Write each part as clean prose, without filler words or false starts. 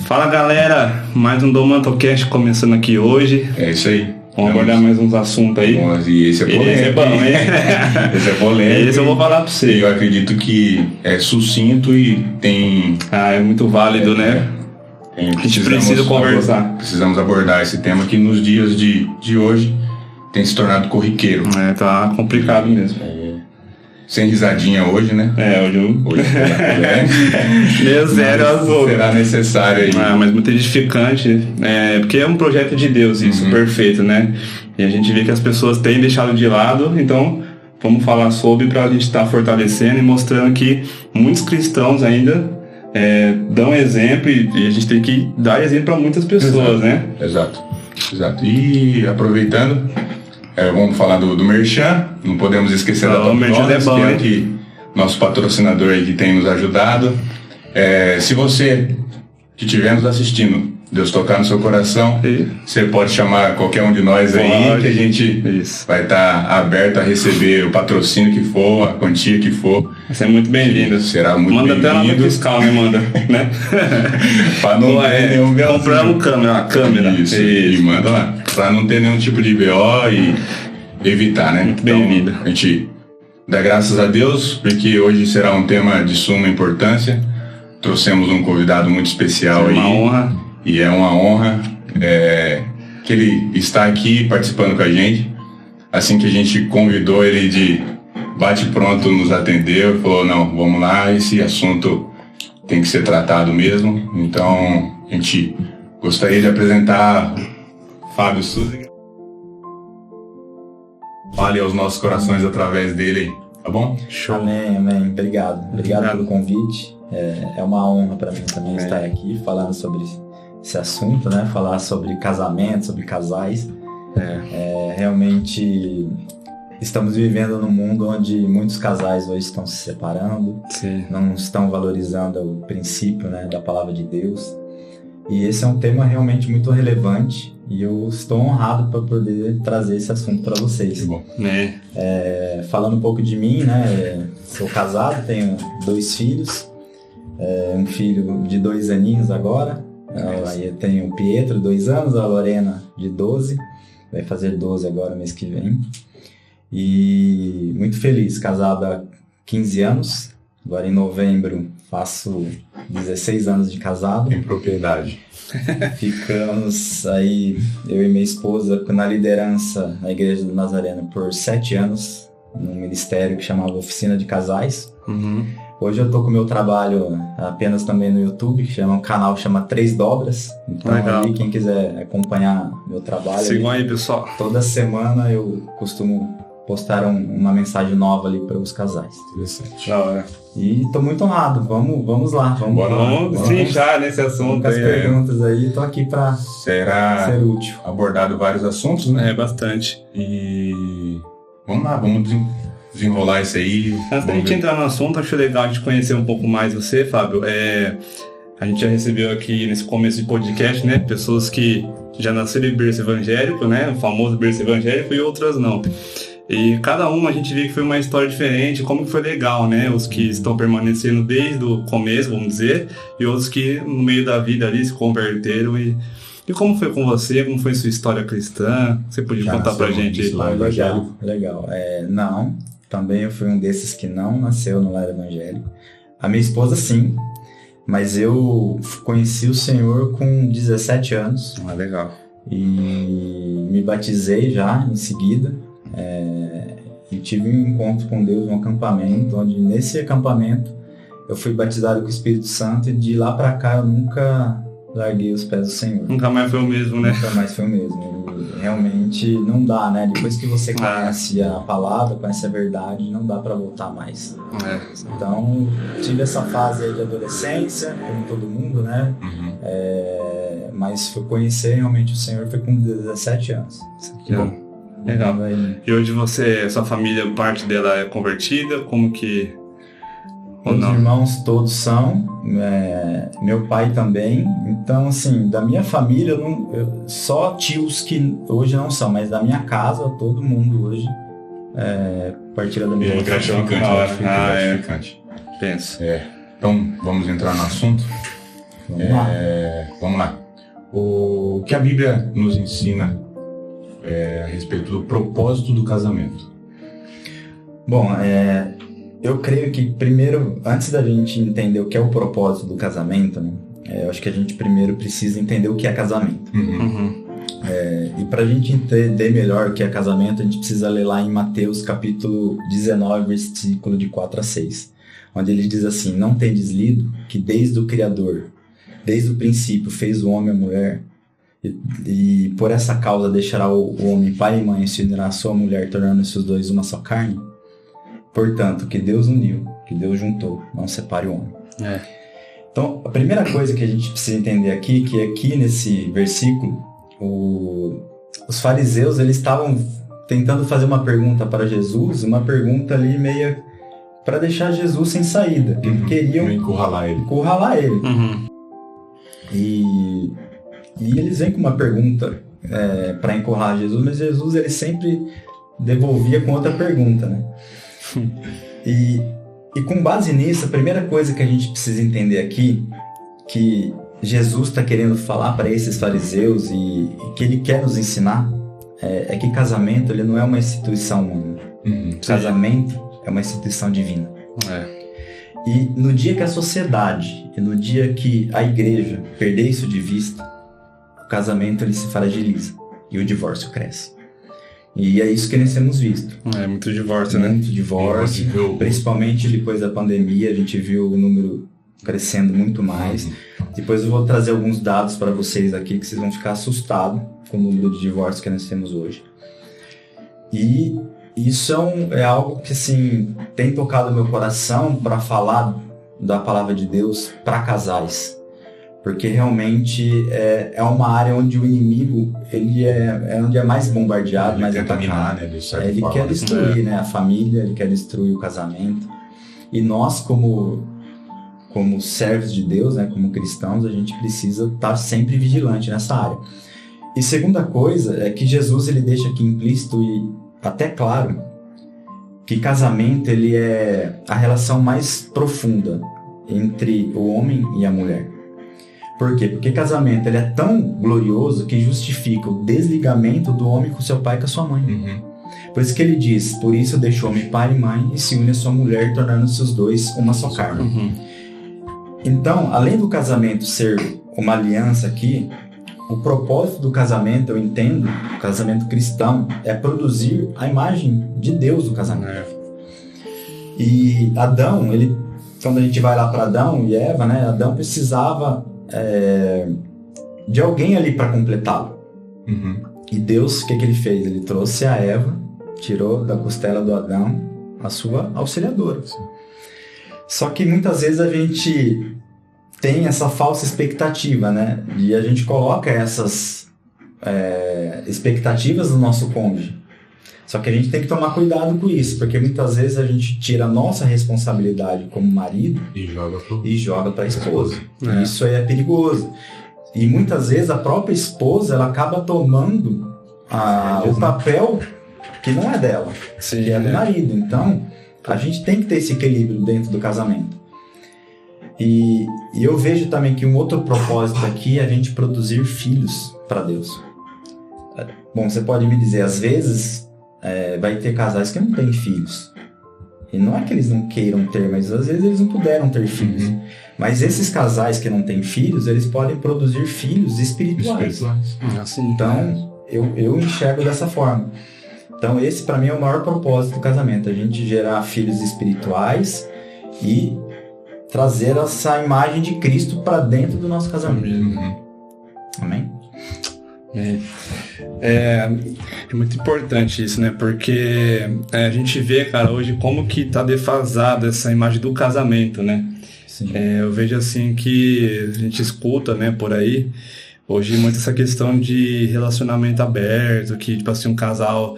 Fala galera, mais um Domantocast começando aqui hoje. É isso aí. Vamos abordar mais uns assuntos aí. E esse é polêmico. Esse é bom, hein? Esse é polêmico. Esse eu vou falar pra você. Eu acredito que é sucinto e tem... É muito válido, né? A gente precisa conversar. Precisamos abordar esse tema que nos dias de hoje tem se tornado corriqueiro. Tá complicado mesmo. Sem risadinha hoje, né? Hoje Meio zero azul. Será necessário aí. Mas muito edificante. Porque é um projeto de Deus, isso, perfeito, né? E a gente vê que as pessoas têm deixado de lado, então vamos falar sobre pra gente estar fortalecendo e mostrando que muitos cristãos ainda dão exemplo e a gente tem que dar exemplo para muitas pessoas, né? Exato. E aproveitando, vamos falar do Merchan, não podemos esquecer da Top Notas, que é aqui, nosso patrocinador aí que tem nos ajudado. Se você que estiver nos assistindo, Deus tocar no seu coração, você pode chamar qualquer um de nós aí, que a gente vai estar aberto a receber o patrocínio que for, a quantia que for. Você é muito bem-vindo. Será muito bem-vindo. Manda até nota fiscal, né? Manda, né? Para não ter nenhum BO. Compramos uma câmera. Isso. E manda lá. Para não ter nenhum tipo de BO e evitar, né? Muito bem-vindo. A gente dá graças a Deus, porque hoje será um tema de suma importância. Trouxemos um convidado muito especial aí. É uma honra. E é uma honra que ele está aqui participando com a gente. Assim que a gente convidou ele de bate-pronto, nos atendeu e falou, não, vamos lá, esse assunto tem que ser tratado mesmo. Então, a gente gostaria de apresentar Fábio Suziger. Fale aos nossos corações através dele aí, tá bom? Show. Amém. Obrigado pelo convite. É uma honra para mim também estar aqui falando sobre esse assunto, né? Falar sobre casamento, sobre casais. Realmente estamos vivendo num mundo onde muitos casais hoje estão se separando, não estão valorizando o princípio, né, da palavra de Deus. E esse é um tema realmente muito relevante e eu estou honrado para poder trazer esse assunto para vocês. Bom. Falando um pouco de mim, né? Sou casado, tenho 2 filhos, um filho de 2 aninhos agora. Aí eu tenho o Pietro, 2 anos, a Lorena, de 12, vai fazer 12 agora, mês que vem. E muito feliz, casado há 15 anos, agora em novembro faço 16 anos de casado. Em propriedade. Ficamos aí, eu e minha esposa, na liderança na Igreja do Nazareno por 7 anos, num ministério que chamava Oficina de Casais. Hoje eu tô com o meu trabalho apenas também no YouTube, que chama, um canal chama 3 Dobras. Então aí quem quiser acompanhar meu trabalho... Sigam aí, pessoal. Toda semana eu costumo postar uma mensagem nova ali para os casais. Interessante. Da hora. E tô muito honrado, vamos lá. Vamos trinchar nesse assunto. Com as perguntas aí, tô aqui para ser útil. Abordado vários assuntos, né? Bastante. E vamos lá, vamos desenrolar isso aí. Antes da gente entrar no assunto, acho legal a gente conhecer um pouco mais você, Fábio. A gente já recebeu aqui nesse começo de podcast, né, pessoas que já nasceram em berço evangélico, né, o famoso berço evangélico, e outras não. E cada uma a gente vê que foi uma história diferente, como que foi legal, né, os que estão permanecendo desde o começo, vamos dizer, e outros que no meio da vida ali se converteram. E como foi com você? Como foi sua história cristã? Você podia contar pra gente? Legal. Não, também eu fui um desses que não nasceu no lar evangélico. A minha esposa, sim, mas eu conheci o Senhor com 17 anos. Legal. E me batizei já em seguida. E tive um encontro com Deus, um acampamento, onde nesse acampamento eu fui batizado com o Espírito Santo, e de lá pra cá eu nunca larguei os pés do Senhor. Nunca mais foi o mesmo, né? Nunca mais foi o mesmo. E realmente não dá, né? Depois que você conhece a palavra, conhece a verdade, não dá pra voltar mais. Então, tive essa fase aí de adolescência, como todo mundo, né? Mas fui conhecer realmente o Senhor foi com 17 anos. Legal. E hoje sua família, parte dela é convertida? Como que... Meus irmãos todos são, meu pai também. Então, assim, da minha família, só tios que hoje não são, mas da minha casa, todo mundo hoje partilha da minha gratificante. Penso. Então, vamos entrar no assunto. Vamos lá. O que a Bíblia nos ensina a respeito do propósito do casamento? Bom, eu creio que primeiro, antes da gente entender o que é o propósito do casamento, né, eu acho que a gente primeiro precisa entender o que é casamento. E para a gente entender melhor o que é casamento, a gente precisa ler lá em Mateus capítulo 19, versículo de 4 a 6, onde ele diz assim: não tendes lido que desde o Criador, desde o princípio, fez o homem e a mulher, e por essa causa deixará o homem pai e mãe e se unirá à sua mulher, tornando-se os dois uma só carne? Portanto, que Deus uniu, que Deus juntou, não separe o homem. Então, a primeira coisa que a gente precisa entender aqui, que aqui nesse versículo, os fariseus, eles estavam tentando fazer uma pergunta para Jesus, uma pergunta ali meio para deixar Jesus sem saída. Queriam encurralar ele. E eles vêm com uma pergunta para encurralar Jesus, mas Jesus ele sempre devolvia com outra pergunta, né? E com base nisso, a primeira coisa que a gente precisa entender aqui, que Jesus está querendo falar para esses fariseus e que ele quer nos ensinar, é que casamento ele não é uma instituição humana. Casamento é uma instituição divina. E no dia que a sociedade e no dia que a igreja perder isso de vista, o casamento ele se fragiliza e o divórcio cresce. E é isso que nós temos visto. Muito divórcio, né? Muito divórcio, principalmente depois da pandemia, a gente viu o número crescendo muito mais. Depois eu vou trazer alguns dados para vocês aqui que vocês vão ficar assustados com o número de divórcios que nós temos hoje. E isso é algo que assim, tem tocado meu coração para falar da palavra de Deus para casais. Porque realmente é uma área onde o inimigo ele é onde é mais bombardeado, mais atacado. Ele quer destruir, né, a família, ele quer destruir o casamento. E nós, como servos de Deus, né, como cristãos, a gente precisa estar sempre vigilante nessa área. E segunda coisa é que Jesus ele deixa aqui implícito e até claro que casamento ele é a relação mais profunda entre o homem e a mulher. Por quê? Porque casamento ele é tão glorioso que justifica o desligamento do homem com seu pai e com a sua mãe. Por isso que ele diz: por isso deixou-me pai e mãe e se une a sua mulher, tornando-se os dois uma só carne. Então, além do casamento ser uma aliança aqui, o propósito do casamento, eu entendo, o casamento cristão, é produzir a imagem de Deus no casamento. E Adão, quando a gente vai lá para Adão e Eva, né, Adão precisava de alguém ali para completá-lo. E Deus, o que ele fez? Ele trouxe a Eva, tirou da costela do Adão a sua auxiliadora. Só que muitas vezes a gente tem essa falsa expectativa, né? E a gente coloca essas expectativas no nosso cônjuge. Só que a gente tem que tomar cuidado com isso, porque muitas vezes a gente tira a nossa responsabilidade como marido e joga para a esposa. Isso aí é perigoso. E muitas vezes a própria esposa ela acaba tomando o papel que não é dela, que é do marido. Então, a gente tem que ter esse equilíbrio dentro do casamento. E eu vejo também que um outro propósito aqui é a gente produzir filhos para Deus. Bom, você pode me dizer, às vezes vai ter casais que não têm filhos. E não é que eles não queiram ter, mas às vezes eles não puderam ter filhos. Mas esses casais que não têm filhos, eles podem produzir filhos espirituais. Então, eu enxergo dessa forma. Então, esse para mim é o maior propósito do casamento. A gente gerar filhos espirituais e trazer essa imagem de Cristo para dentro do nosso casamento. Amém? É muito importante isso, né? Porque a gente vê, cara, hoje como que tá defasada essa imagem do casamento, né? Eu vejo assim que a gente escuta, né, por aí, hoje muito essa questão de relacionamento aberto, que tipo assim, um casal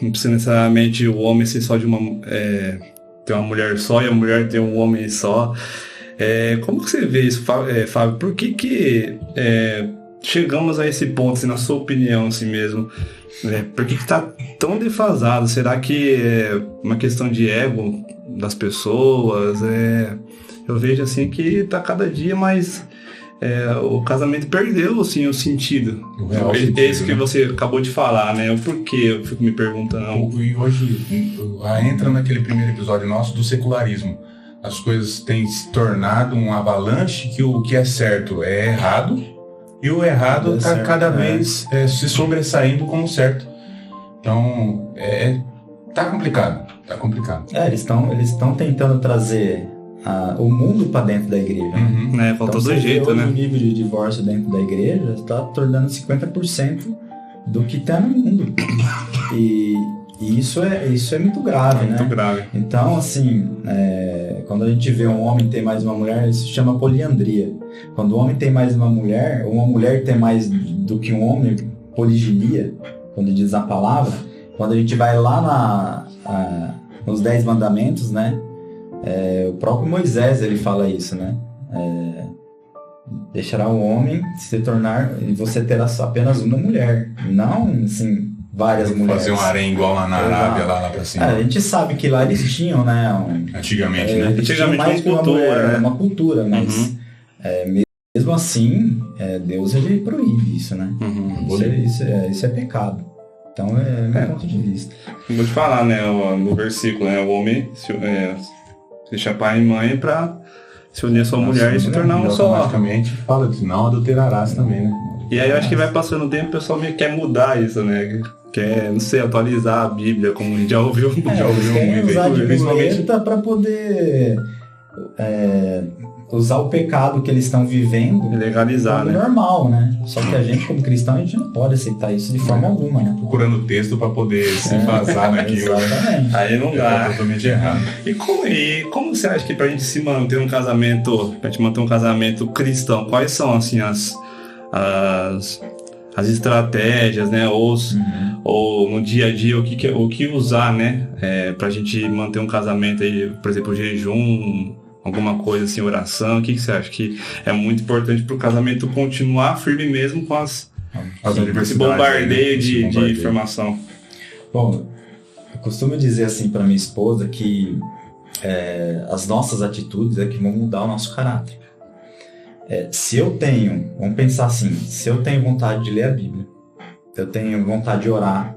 não precisa necessariamente o homem ser só de ter uma mulher só e a mulher ter um homem só. Como que você vê isso, Fábio? Por que chegamos a esse ponto, assim, na sua opinião, assim mesmo? Por que tá tão defasado? Será que é uma questão de ego das pessoas? eu vejo assim que tá cada dia mais... o casamento perdeu, assim, o sentido. Esse que você acabou de falar, né? O porquê, eu fico me perguntando. E hoje entra naquele primeiro episódio nosso do secularismo. As coisas têm se tornado um avalanche que o que é certo é errado e o errado está cada vez se sobressaindo como certo. Então, tá complicado. Eles estão tentando trazer o mundo para dentro da igreja. Uhum. Falta então, do jeito, né? O nível de divórcio dentro da igreja está tornando 50% do que está no mundo. E isso é muito grave, né? Muito grave. Então, assim, quando a gente vê um homem ter mais de uma mulher, isso se chama poliandria. Quando o homem tem mais de uma mulher tem mais do que um homem, poliginia, quando diz a palavra. Quando a gente vai lá nos 10 mandamentos, né? O próprio Moisés, ele fala isso, né? Deixará o homem se tornar... E você terá apenas uma mulher. Não, assim, várias mulheres. Fazer um harém igual lá na Arábia, lá pra cima. A gente sabe que lá eles tinham, né? Antigamente, né? Antigamente mais uma cultura, né? Uma cultura, mas... mesmo assim, Deus, ele proíbe isso, né? Isso é pecado. Então, é meu ponto de vista. Vou te falar, né? No versículo, né? O homem se deixa pai e mãe pra se unir a sua mulher e se tornar um só. Automaticamente fala que não adulterarás também, né? E aí eu acho que vai passando o tempo, o pessoal meio que quer mudar isso, né? Quer, não sei, atualizar a Bíblia, como a gente já ouviu muito. Usar de muleta pra poder usar o pecado que eles estão vivendo, legalizar, né? Normal, né? Só que a gente, como cristão, a gente não pode aceitar isso de forma alguma, né? Procurando texto para poder se vazar naquilo. Exatamente. Aí não dá. É totalmente errado. E como você acha que pra gente se manter um casamento, cristão, quais são, assim, as estratégias, né? Ou no dia a dia, o que usar, né? Pra gente manter um casamento aí, por exemplo, jejum, alguma coisa assim, oração. O que você acha que é muito importante para o casamento continuar firme mesmo com esse bombardeio de informação? Bom, eu costumo dizer assim para minha esposa que as nossas atitudes é que vão mudar o nosso caráter. Vamos pensar assim, se eu tenho vontade de ler a Bíblia, eu tenho vontade de orar,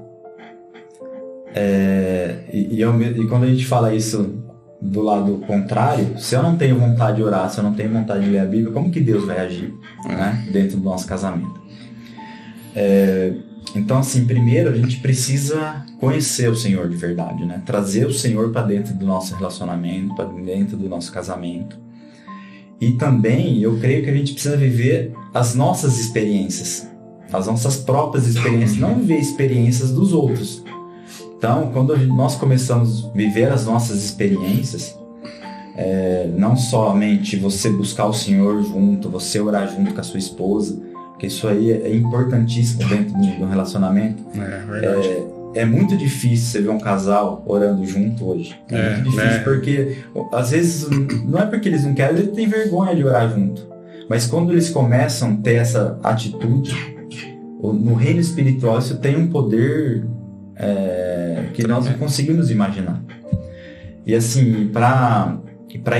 e quando a gente fala isso do lado contrário, se eu não tenho vontade de orar, se eu não tenho vontade de ler a Bíblia, como que Deus vai agir, né, dentro do nosso casamento? Então, assim, primeiro a gente precisa conhecer o Senhor de verdade, né? Trazer o Senhor para dentro do nosso relacionamento, para dentro do nosso casamento. E também, eu creio que a gente precisa viver as nossas experiências, as nossas próprias experiências, não viver experiências dos outros. Então, quando nós começamos a viver as nossas experiências, não somente você buscar o Senhor junto, você orar junto com a sua esposa, porque isso aí é importantíssimo dentro do relacionamento. Verdade. É muito difícil você ver um casal orando junto hoje. É muito difícil porque, às vezes, não é porque eles não querem, eles têm vergonha de orar junto. Mas quando eles começam a ter essa atitude, no reino espiritual isso tem um poder... que nós não conseguimos imaginar. E assim, para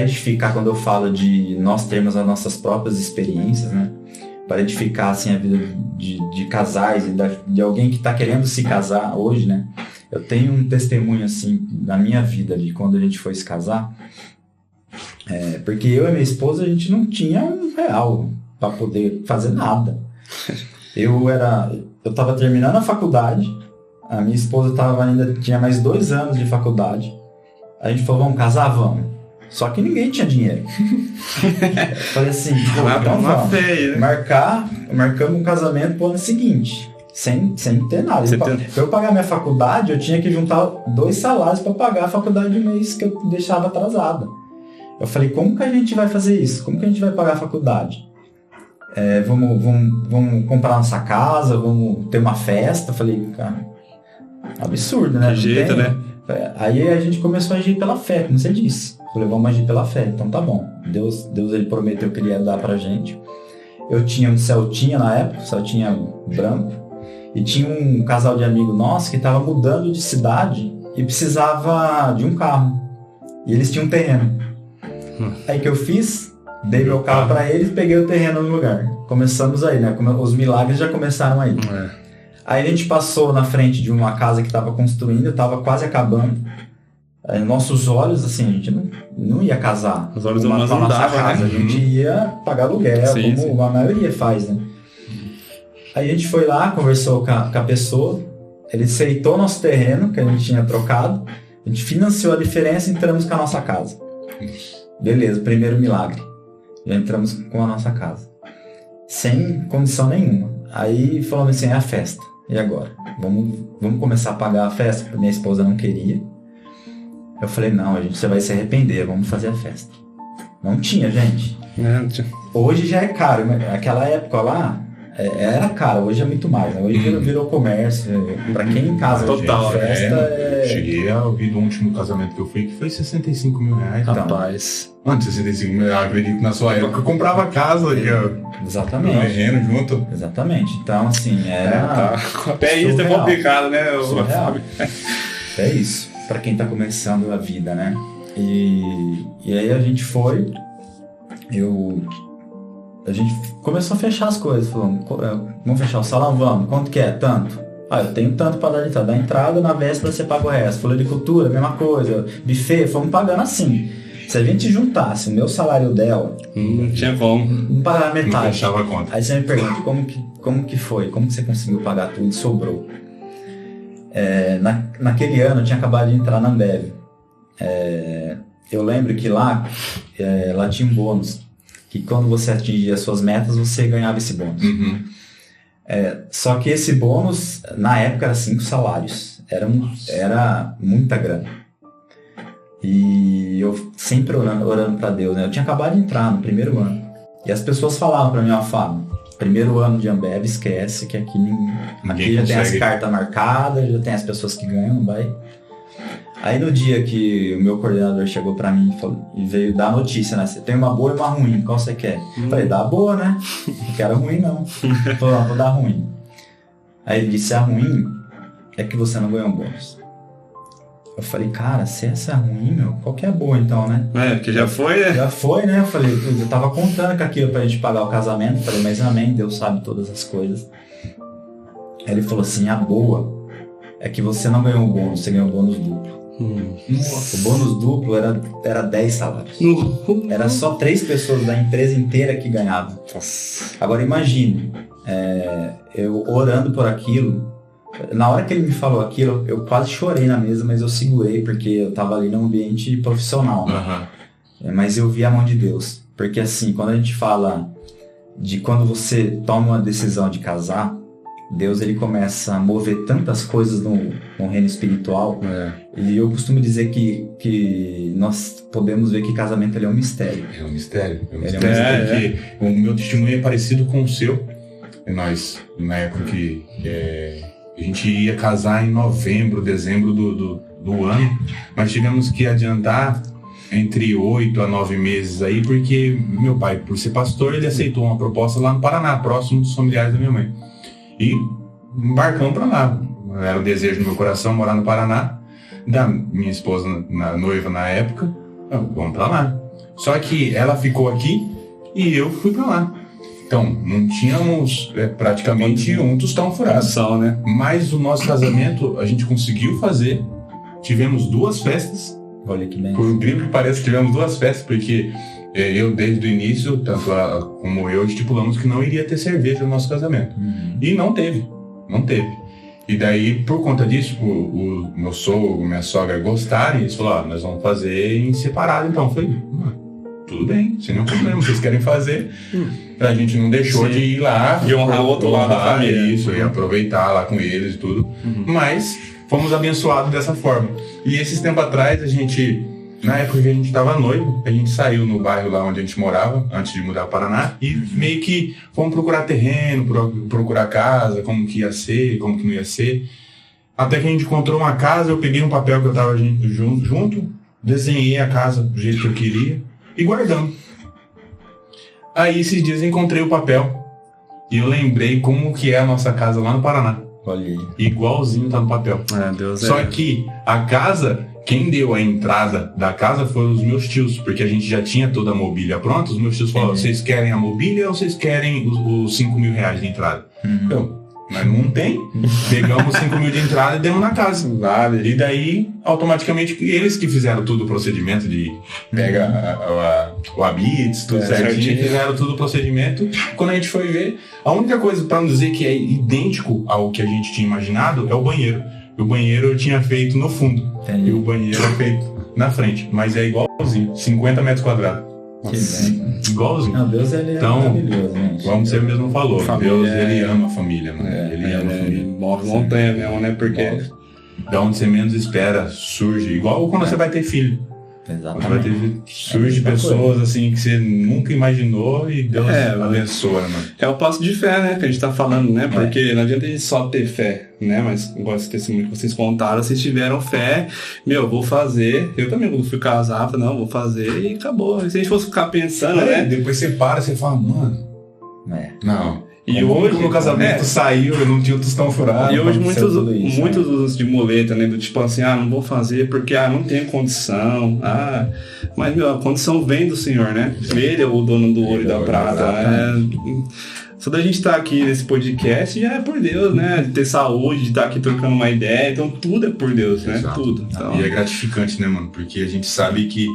edificar, quando eu falo de nós termos as nossas próprias experiências, né? Para edificar assim, a vida de casais e de alguém que está querendo se casar hoje, né? Eu tenho um testemunho assim da minha vida de quando a gente foi se casar, porque eu e minha esposa a gente não tinha R$1 para poder fazer nada. Eu estava terminando a faculdade. A minha esposa ainda tinha mais 2 anos de faculdade. A gente falou, vamos casar? Vamos. Só que ninguém tinha dinheiro. Falei assim, então vamos. Feia, né? Marcamos um casamento pro ano seguinte. Sem ter nada. Pra eu pagar minha faculdade, eu tinha que juntar 2 salários para pagar a faculdade de mês que eu deixava atrasada. Eu falei, como que a gente vai fazer isso? Como que a gente vai pagar a faculdade? Vamos comprar nossa casa, vamos ter uma festa. Eu falei, cara... absurdo, né? Que jeito, né? Aí a gente começou a agir pela fé, como você disse. Falei, vamos agir pela fé. Então tá bom. Deus ele prometeu que ele ia dar pra gente. Eu tinha um Celtinha na época, Celtinha branco. E tinha um casal de amigos nossos que tava mudando de cidade e precisava de um carro. E eles tinham um terreno. Aí que eu fiz? Dei meu carro para eles, peguei o terreno no lugar. Começamos aí, né? Os milagres já começaram aí. Aí a gente passou na frente de uma casa que estava construindo, estava quase acabando. Aí, nossos olhos, assim, a gente não ia casar. Os olhos humanos não davam, casa, né? A gente ia pagar aluguel, como a maioria faz, né? Aí a gente foi lá, conversou com a pessoa, ele aceitou nosso terreno, que a gente tinha trocado, a gente financiou a diferença e entramos com a nossa casa. Beleza, primeiro milagre. Já entramos com a nossa casa. Sem condição nenhuma. Aí falamos assim, é a festa. E agora? Vamos começar a pagar a festa? Porque minha esposa não queria. Eu falei, não, você vai se arrepender, vamos fazer a festa. Não tinha, gente. Hoje já é caro. Naquela época lá, era caro. Hoje é muito mais. Né? Hoje virou comércio. Pra quem em casa total, hoje, festa Cheguei a ouvir do último casamento que eu fui, que foi 65 mil reais. Rapaz. Mano, 65 mil reais, acredito que na sua época eu comprava casa aqui, ó. Exatamente. Terreno junto. Exatamente. Então, assim, era... Até isso é complicado, né? Surreal. É isso. Pra quem tá começando a vida, né? E aí a gente foi... A gente começou a fechar as coisas. Falou, vamos fechar o salão? Vamos. Quanto que é? Tanto. Eu tenho tanto para dar de entrada. Da entrada, na véspera, você paga o resto. Floricultura, mesma coisa. Buffet, fomos pagando assim. Se a gente juntasse o meu salário dela... Não tinha como. Não pagava metade. Não fechava a conta. Aí você me pergunta, como que foi? Como que você conseguiu pagar tudo e sobrou? Naquele ano, eu tinha acabado de entrar na Ambev. Eu lembro que lá tinha um bônus. Que quando você atingia as suas metas, você ganhava esse bônus. Só que esse bônus, na época, era 5 salários. Era muita grana. E eu sempre orando para Deus, né? Eu tinha acabado de entrar no primeiro ano. E as pessoas falavam para mim, Fábio, primeiro ano de Ambev, esquece que aqui já tem as cartas marcadas, já tem as pessoas que ganham, vai... Aí no dia que o meu coordenador chegou pra mim e veio dar a notícia, né? Você tem uma boa e uma ruim, qual você quer? Falei, dá a boa, né? Não quero ruim, não. Falei, não, vou dar ruim. Aí ele disse, a ruim é que você não ganhou um bônus. Eu falei, cara, se essa é ruim, meu, qual que é a boa então, né? Porque já foi, né? Já foi, né? Eu falei, eu tava contando com aquilo pra gente pagar o casamento. Falei, mas amém, Deus sabe todas as coisas. Aí ele falou assim, a boa é que você não ganhou um bônus, você ganhou um bônus duplo. O bônus duplo era 10 salários. Era só 3 pessoas da empresa inteira que ganhavam. Agora imagine, eu orando por aquilo. Na hora que ele me falou aquilo, eu quase chorei na mesa, mas eu segurei porque eu tava ali num ambiente profissional, né? Mas eu vi a mão de Deus. Porque assim, quando a gente fala de quando você toma uma decisão de casar, Deus ele começa a mover tantas coisas no reino espiritual. E eu costumo dizer que nós podemos ver que casamento ele é um mistério. É um mistério. Porque o meu testemunho é parecido com o seu. Nós, na época que a gente ia casar em novembro, dezembro do ano, mas tivemos que adiantar entre 8 a 9 meses aí, porque meu pai, por ser pastor, ele aceitou uma proposta lá no Paraná, próximo dos familiares da minha mãe. E embarcamos para lá. Era o desejo do meu coração morar no Paraná, da minha esposa, noiva na época, vamos para lá. Só que ela ficou aqui e eu fui para lá. Então, não tínhamos praticamente um tostão furado. Né? Mas o nosso casamento a gente conseguiu fazer. Tivemos 2 festas. Olha que bem. Por incrível que pareça, tivemos 2 festas, porque eu, desde o início, tanto ela como eu, estipulamos que não iria ter cerveja no nosso casamento. E não teve. E daí, por conta disso, o meu sogro, minha sogra gostaram, e eles falaram, nós vamos fazer em separado. Então, eu falei, tudo bem, sem nenhum problema, vocês querem fazer. A gente não deixou de ir lá. De honrar o outro lado da família. Isso, e aproveitar lá com eles e tudo. Mas fomos abençoados dessa forma. E esses tempos atrás, a gente, na época que a gente estava noivo, a gente saiu no bairro lá onde a gente morava, antes de mudar para o Paraná, e meio que fomos procurar terreno, procurar casa, como que ia ser, como que não ia ser. Até que a gente encontrou uma casa, eu peguei um papel que eu estava junto, desenhei a casa do jeito que eu queria e guardamos. Aí esses dias eu encontrei o papel e eu lembrei como que é a nossa casa lá no Paraná. Olha aí. Igualzinho tá no papel. Deus Só que a casa quem deu a entrada da casa foram os meus tios, porque a gente já tinha toda a mobília pronta. Os meus tios falaram, vocês querem a mobília ou vocês querem os 5 mil reais de entrada? Então, mas não tem. Pegamos 5 mil de entrada e demos na casa. Vale. E daí, automaticamente, eles que fizeram todo o procedimento de o habits, tudo certinho, fizeram todo o procedimento. Quando a gente foi ver, a única coisa, para não dizer que é idêntico ao que a gente tinha imaginado, é o banheiro. O banheiro eu tinha feito no fundo. Entendi. E o banheiro é feito na frente. Mas é igualzinho, 50 metros quadrados. Igualzinho. Não, Deus ele é maravilhoso, gente. Como você mesmo falou, família, Deus ele ama a família, mano. Ele ama a família. Move montanha mesmo, né? Porque da onde você menos espera, surge. Igual quando você vai ter filho. Exatamente. Surge pessoas assim que você nunca imaginou e Deus abençoa, né, mano? É o passo de fé, né? Que a gente tá falando, né? Porque não adianta a gente só ter fé, né? Mas igual esse testemunho que vocês contaram, vocês tiveram fé, vou fazer. Eu também, quando fui casar, falei, não, vou fazer e acabou. E se a gente fosse ficar pensando, né? Depois você para, você fala, mano, não. E hoje, quando o casamento saiu, eu não tinha o tostão furado. E hoje muitos usam de muleta, né? Do tipo assim, não vou fazer porque não tenho condição. Mas, a condição vem do Senhor, né? Ele é o dono do ouro e da prata. Só da gente estar aqui nesse podcast já é por Deus, né? De ter saúde, de estar aqui trocando uma ideia. Então tudo é por Deus, né? Exato. Tudo. Então... E é gratificante, né, mano? Porque a gente sabe que,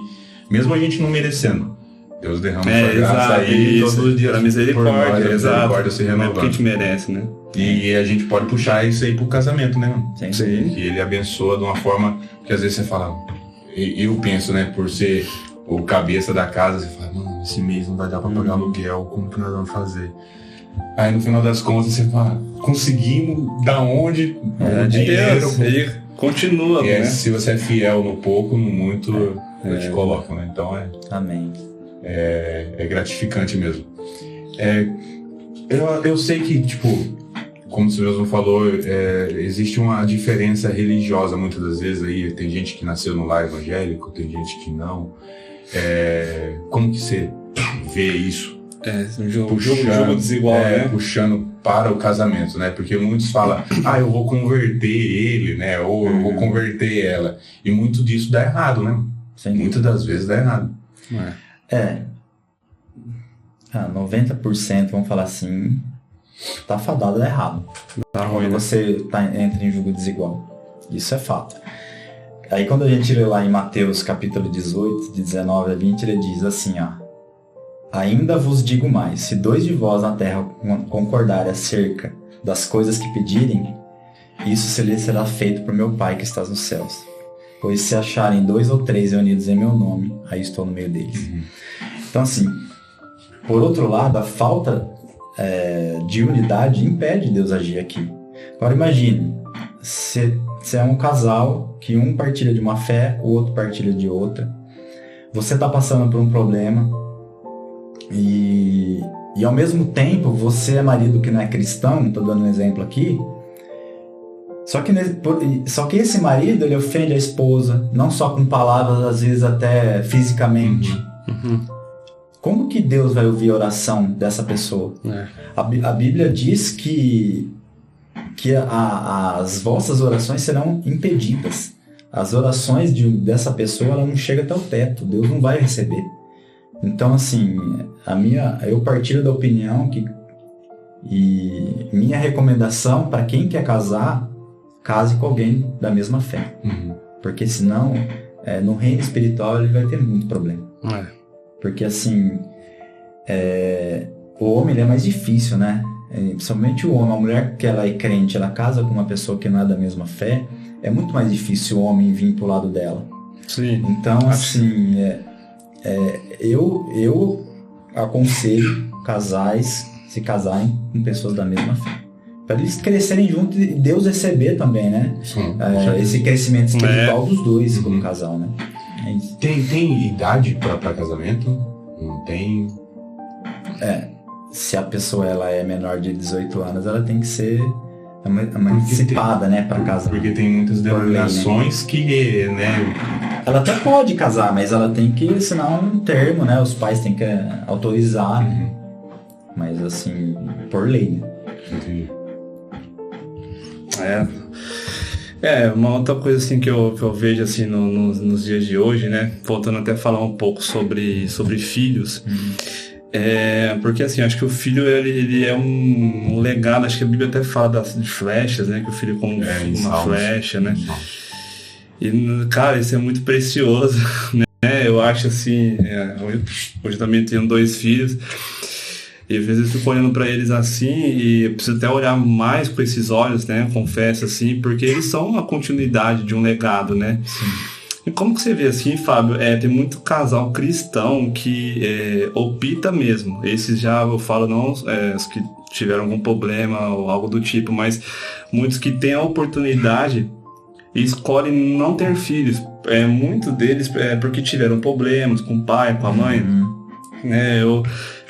mesmo a gente não merecendo, Deus derrama sua graça aí todos os dias. A misericórdia, misericórdia se renovando. Não é porque a gente merece, né? E a gente pode puxar isso aí pro casamento, né, mano? Sim. Que ele abençoa de uma forma que às vezes você fala... Eu penso, né, por ser o cabeça da casa, você fala, mano, esse mês não vai dar pra pagar aluguel, como que nós vamos fazer? Aí no final das contas você fala, conseguimos, da onde? De Deus, ele continua, né? Se você é fiel no pouco, no muito, eu te coloco, né? Então Amém. É gratificante mesmo. Eu sei que, tipo, como você mesmo falou, existe uma diferença religiosa muitas das vezes aí. Tem gente que nasceu no lar evangélico, tem gente que não. Como que você vê isso? Jogo desigual, né? Puxando para o casamento, né? Porque muitos falam, eu vou converter ele, né? Ou eu vou converter ela. E muito disso dá errado, né? Sim. Muitas das vezes dá errado. 90%, vamos falar assim, tá fadado a errado. Quando você entra em julgo desigual. Isso é fato. Aí quando a gente lê lá em Mateus capítulo 18, de 19 a 20, ele diz assim, ainda vos digo mais, se 2 de vós na terra concordarem acerca das coisas que pedirem, isso lhes será feito por meu Pai que está nos céus. Pois se acharem 2 ou 3 reunidos em meu nome, aí estou no meio deles. Então assim, por outro lado, a falta de unidade impede Deus agir aqui. Agora imagine, se é um casal que um partilha de uma fé, o outro partilha de outra. Você está passando por um problema e ao mesmo tempo você é marido que não é cristão, estou dando um exemplo aqui. Só que esse marido, ele ofende a esposa, não só com palavras, às vezes até fisicamente. Como que Deus vai ouvir a oração dessa pessoa? A Bíblia diz que as vossas orações serão impedidas. As orações dessa pessoa, ela não chega até o teto. Deus não vai receber. Então, assim, eu partilho da opinião e minha recomendação para quem quer casar, case com alguém da mesma fé. Porque senão, no reino espiritual, ele vai ter muito problema. Porque assim, o homem ele é mais difícil, né? Principalmente o homem, a mulher que ela é crente, ela casa com uma pessoa que não é da mesma fé, é muito mais difícil o homem vir pro lado dela. Sim. Então, assim, eu aconselho casais se casarem com pessoas da mesma fé. Para eles crescerem juntos e Deus receber também, né? Sim, esse crescimento espiritual dos dois como casal, né? É isso. Tem idade para casamento? Não tem? Se a pessoa ela é menor de 18 anos, ela tem que ser emancipada, né, para casar. Porque tem muitas denominações que, né? Ela até pode casar, mas ela tem que assinar um termo, né? Os pais têm que autorizar, né? Mas assim, por lei, né? Entendi. Uma outra coisa assim que eu vejo assim nos dias de hoje, né? Voltando até a falar um pouco sobre filhos. Porque assim, acho que o filho ele é um legado, acho que a Bíblia até fala de flechas, né? Que o filho é como uma flecha, né? E, cara, isso é muito precioso, né? Eu acho assim, hoje também tenho 2 filhos. E às vezes eu fico olhando pra eles assim e eu preciso até olhar mais com esses olhos, né? Confesso assim, porque eles são uma continuidade de um legado, né? Sim. E como que você vê assim, Fábio? Tem muito casal cristão que opta mesmo. Esses já eu falo não os que tiveram algum problema ou algo do tipo, mas muitos que têm a oportunidade e escolhem não ter filhos. Muitos deles porque tiveram problemas com o pai, com a mãe. Né? Eu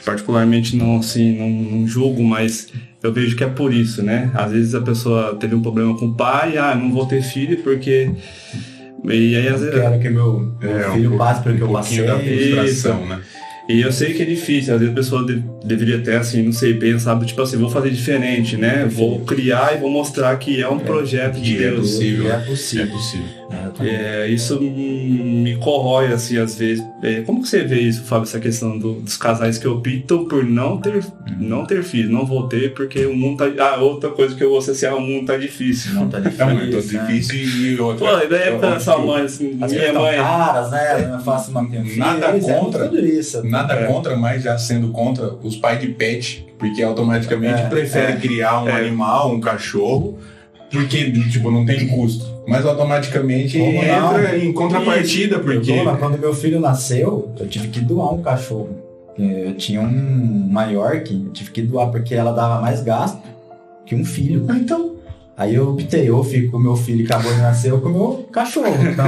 particularmente não julgo, mas eu vejo que é por isso, né? Às vezes a pessoa teve um problema com o pai, não vou ter filho porque... E aí, às vezes... Eu quero que meu filho passe pelo que eu passei. Da frustração, né? E eu sei que é difícil, às vezes a pessoa deveria até, assim, não sei, pensar, tipo assim, vou fazer diferente, né? Vou criar e vou mostrar que é um projeto de Deus. É possível. É possível. Isso me corrói, assim, às vezes. Como que você vê isso, Fábio, essa questão dos casais que optam por não ter filho? Não vou ter porque o mundo tá... outra coisa que eu vou associar, o mundo tá difícil. Não tá difícil. É muito difícil e outra... Pô, daí é pra essa mãe, assim, as minha mãe... caras, né? Não é fácil manter um filho. Nada contra. Tudo isso. Nada contra, mas já sendo contra os pais de pet, porque automaticamente preferem criar um animal, um cachorro, porque tipo, não tem custo. Mas automaticamente entra em contrapartida, porque... Quando meu filho nasceu, eu tive que doar um cachorro. Eu tinha um maior que eu tive que doar, porque ela dava mais gasto que um filho. Então... Aí eu optei, ou fico com o meu filho que acabou de nascer, ou com o meu cachorro. Então...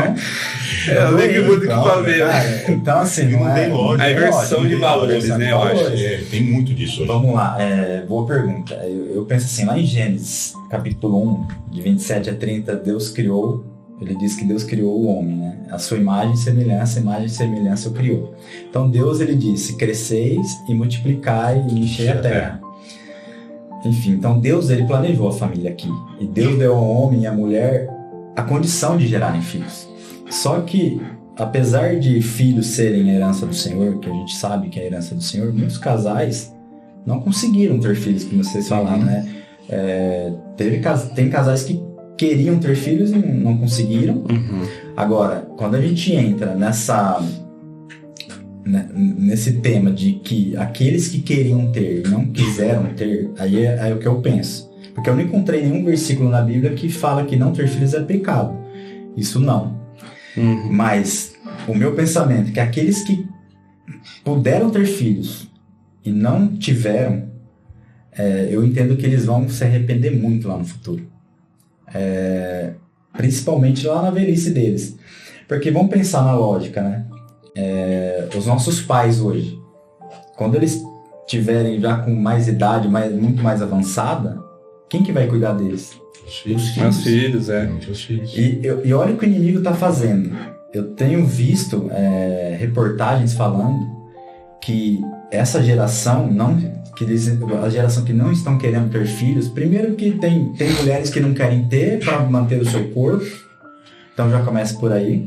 eu nem que vou ter que fazer. Então, assim, não tem lógica. A inversão de valores, né? Eu acho. Tem muito disso. Vamos lá, boa pergunta. Eu penso assim, lá em Gênesis, capítulo 1, de 27 a 30, Deus criou, ele diz que Deus criou o homem, né? A sua imagem e semelhança o criou. Então Deus, ele disse, cresceis e multiplicai e enchei a terra. Enfim, então Deus, ele planejou a família aqui. E Deus deu ao homem e à mulher a condição de gerarem filhos. Só que, apesar de filhos serem a herança do Senhor, que a gente sabe que é a herança do Senhor, muitos casais não conseguiram ter filhos, como vocês falaram, né? Tem casais que queriam ter filhos e não conseguiram. Agora, quando a gente entra nesse tema de que aqueles que queriam ter e não quiseram ter, aí é o que eu penso. Porque eu não encontrei nenhum versículo na Bíblia que fala que não ter filhos é pecado. Isso não. Mas o meu pensamento é que aqueles que puderam ter filhos e não tiveram, eu entendo que eles vão se arrepender muito lá no futuro. Principalmente lá na velhice deles. Porque vamos pensar na lógica, né? Os nossos pais hoje, quando eles tiverem já com mais idade, muito mais avançada, quem que vai cuidar deles? Meus filhos, E olha o que o inimigo está fazendo. Eu tenho visto reportagens falando que essa geração a geração que não estão querendo ter filhos, primeiro que tem mulheres que não querem ter para manter o seu corpo, então já começa por aí.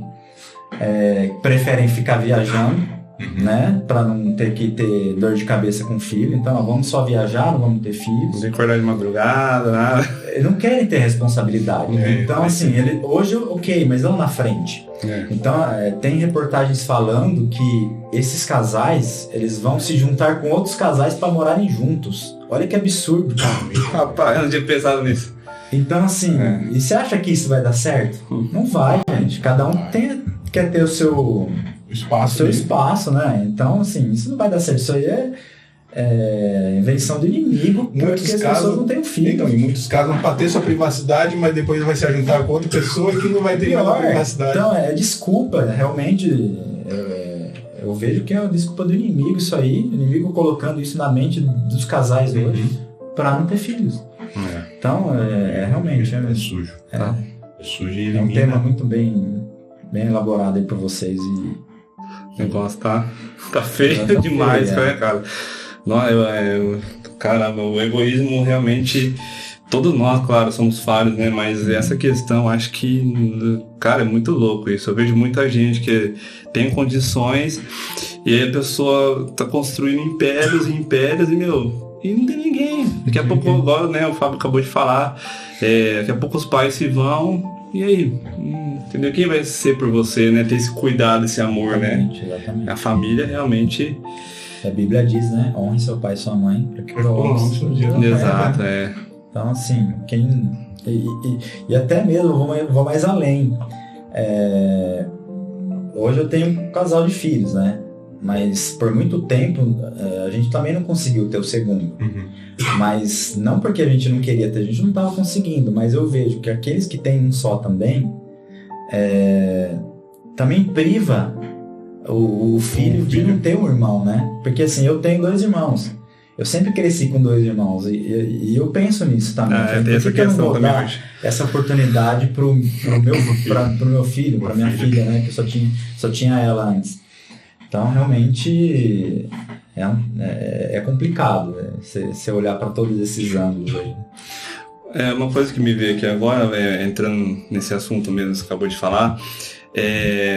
Preferem ficar viajando, né? Para não ter que ter dor de cabeça com filho. Então, vamos só viajar, não vamos ter filhos. Não tem que acordar de madrugada, nada. Não querem ter responsabilidade. Então, assim, hoje, ok, mas não na frente. Então, tem reportagens falando que esses casais, eles vão se juntar com outros casais para morarem juntos. Olha que absurdo, cara. Rapaz, eu não tinha pensado nisso. Então, assim, e você acha que isso vai dar certo? Não vai, gente. Cada um quer ter o seu espaço, né? Então, assim, isso não vai dar certo. Isso aí é invenção do inimigo, porque as pessoas não têm filho. Então, em muitos casos, para ter sua privacidade, mas depois vai se juntar com outra pessoa que não vai ter nenhuma privacidade. Então, desculpa, realmente, eu vejo que é uma desculpa do inimigo isso aí, o inimigo colocando isso na mente dos casais hoje, para não ter filhos. Então, realmente... É sujo. É sujo e elimina. É um tema muito bem elaborado aí para vocês. O negócio tá feio demais, né, cara? Caramba, o egoísmo realmente todos nós, claro, somos falhos, né? Mas essa questão, acho que, cara, é muito louco isso. Eu vejo muita gente que tem condições e aí a pessoa tá construindo impérios e impérios e, e não tem ninguém. Daqui a pouco, agora, né, o Fábio acabou de falar, daqui a pouco os pais se vão e aí, entendeu? Quem vai ser por você, né? Ter esse cuidado, esse amor, exatamente, né? Exatamente. A família realmente... A Bíblia diz, né? Honre seu pai e sua mãe, para que honre seu dia. Exato, Então, assim, e até mesmo, vou mais além. Hoje eu tenho um casal de filhos, né? Mas por muito tempo a gente também não conseguiu ter o segundo. Mas não porque a gente não queria ter, a gente não estava conseguindo. Mas eu vejo que aqueles que têm um só também, também priva o filho de não ter um irmão, né? Porque assim, eu tenho 2 irmãos. Eu sempre cresci com 2 irmãos e eu penso nisso também. Por que eu não vou dar essa oportunidade pro meu filho, pra minha filha, né? Que eu só tinha ela antes. Então, realmente, é complicado você olhar para todos esses ângulos aí. Uma coisa que me veio aqui agora, entrando nesse assunto mesmo que você acabou de falar,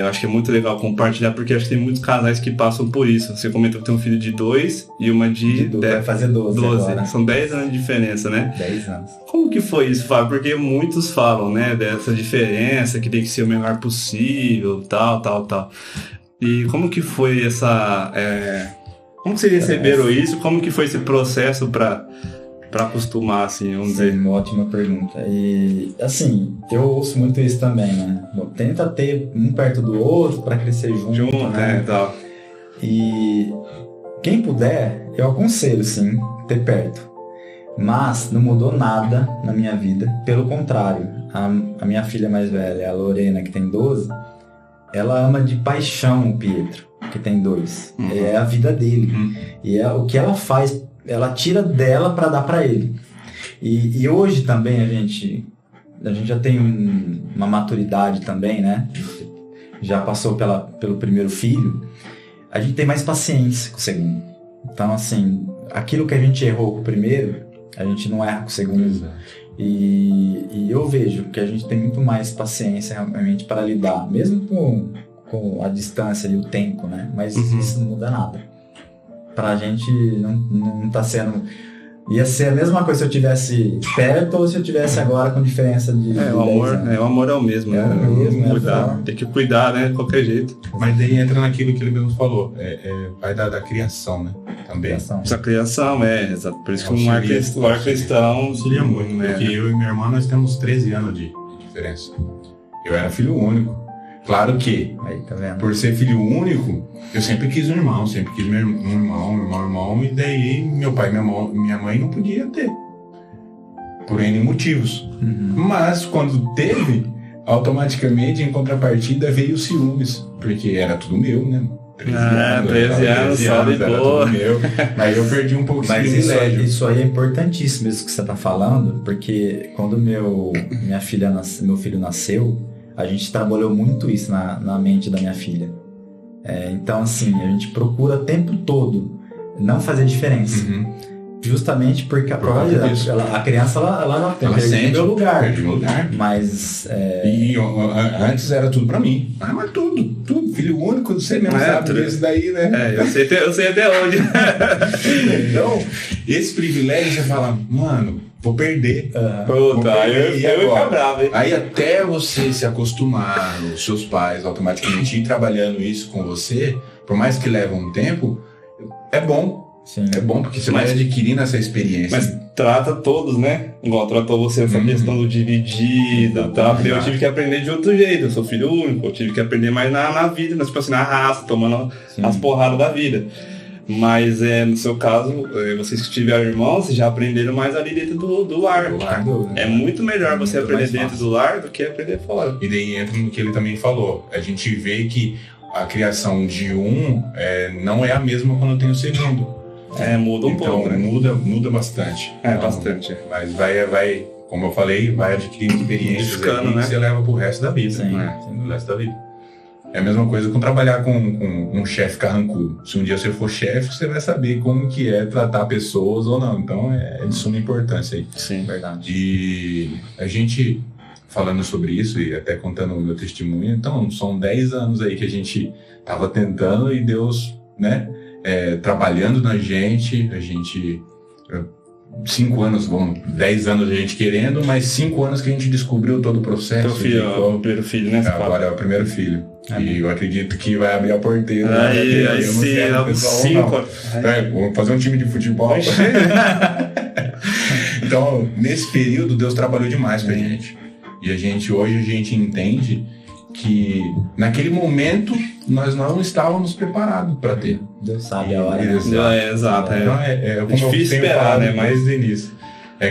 eu acho que é muito legal compartilhar, porque acho que tem muitos casais que passam por isso. Você comentou que tem um filho de 2 e uma de 10. Vai fazer 12 agora. São 10 anos de diferença, né? 10 anos. Como que foi isso, Fábio? Porque muitos falam, né, dessa diferença, que tem que ser o menor possível, tal. E como que foi essa... como que vocês receberam isso? Como que foi esse processo para acostumar, assim, vamos dizer? Uma ótima pergunta. E, assim, eu ouço muito isso também, né? Tenta ter um perto do outro para crescer junto, né? Tal. E quem puder, eu aconselho, sim, ter perto. Mas não mudou nada na minha vida. Pelo contrário, a minha filha mais velha, a Lorena, que tem 12, ela ama de paixão o Pietro, que tem 2. É a vida dele. E o que ela faz, ela tira dela para dar para ele. E hoje também a gente já tem uma maturidade também, né? Já passou pelo primeiro filho. A gente tem mais paciência com o segundo. Então, assim, aquilo que a gente errou com o primeiro, a gente não erra com o segundo. E eu vejo que a gente tem muito mais paciência realmente para lidar, mesmo com a distância e o tempo, né? Mas isso não muda nada. Pra gente não tá sendo... Ia ser a mesma coisa se eu tivesse perto ou se eu tivesse agora com diferença de... o amor é o mesmo, né? O mesmo, cuidar. Tem que cuidar, né? De qualquer jeito. Mas daí entra naquilo que ele mesmo falou. Vai da criação, né? Também. Essa criação, exato. Por isso que um lar cristão... Seria muito, porque eu e minha irmã, nós temos 13 anos de diferença. Eu era filho único. Claro que, aí, tá vendo? Por ser filho único, eu sempre quis um irmão, um irmão, e daí meu pai e minha mãe não podiam ter, por N motivos. Mas quando teve, automaticamente, em contrapartida, veio o ciúmes, porque era tudo meu, né? 13 anos, só de boa. Mas eu perdi um pouco de privilégio. Isso aí é importantíssimo, isso que você tá falando, porque quando meu filho nasceu, a gente trabalhou muito isso na mente da minha filha. Então, assim, a gente procura o tempo todo não fazer diferença. Justamente porque a criança, ela perde o lugar. Mas... E antes era tudo pra mim. Mas tudo. Filho único, você mesmo sabe disso daí, né? Eu sei até onde. Então, esse privilégio, você fala, mano... Vou perder. Pronto, aí eu ia ficar bravo, hein? Aí até você se acostumar, os seus pais automaticamente ir trabalhando isso com você, por mais que leve um tempo, é bom. Sim. É bom porque você vai adquirindo essa experiência. Mas trata todos, né? Igual tratou você essa questão do dividido, tá? Eu tive que aprender de outro jeito. Eu sou filho único, eu tive que aprender mais na vida, tipo assim, na raça, tomando as porradas da vida. Mas no seu caso, vocês que tiveram irmãos, vocês já aprenderam mais ali dentro do lar. É muito melhor você aprender dentro do lar do que aprender fora. E daí entra no que ele também falou. A gente vê que a criação de não é a mesma quando tem o segundo. Muda um pouco, né? Muda bastante. Bastante. Mas vai, como eu falei, vai adquirindo experiências que você leva pro resto da vida. Pro resto da vida. É a mesma coisa com trabalhar com um chefe carrancudo. Se um dia você for chefe, você vai saber como que é tratar pessoas ou não. Então é de suma importância aí. Sim, verdade. E a gente, falando sobre isso e até contando o meu testemunho, então são 10 anos aí que a gente estava tentando e Deus, né, trabalhando na gente, a gente... 5 anos, 10 anos a gente querendo, mas 5 anos que a gente descobriu todo o processo. Teu filho, é o primeiro filho, né? Agora é o primeiro filho. E eu acredito que vai abrir a porteira. Aí sim, é 5. Vamos fazer um time de futebol. Então, nesse período, Deus trabalhou demais pra gente. E hoje a gente entende que naquele momento nós não estávamos preparados para ter. Deus sabe a hora. Exato. Então como difícil eu tenho esperar, né? Mas desde o início. É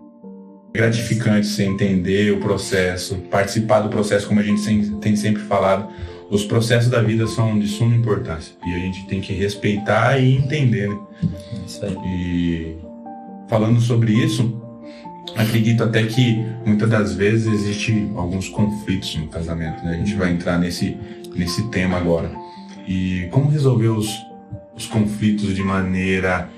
gratificante você entender o processo, participar do processo, como a gente tem sempre falado. Os processos da vida são de suma importância. E a gente tem que respeitar e entender, né? Isso aí. E falando sobre isso, acredito até que muitas das vezes existe alguns conflitos no casamento, né? A gente vai entrar nesse tema agora. E como resolver os conflitos de maneira...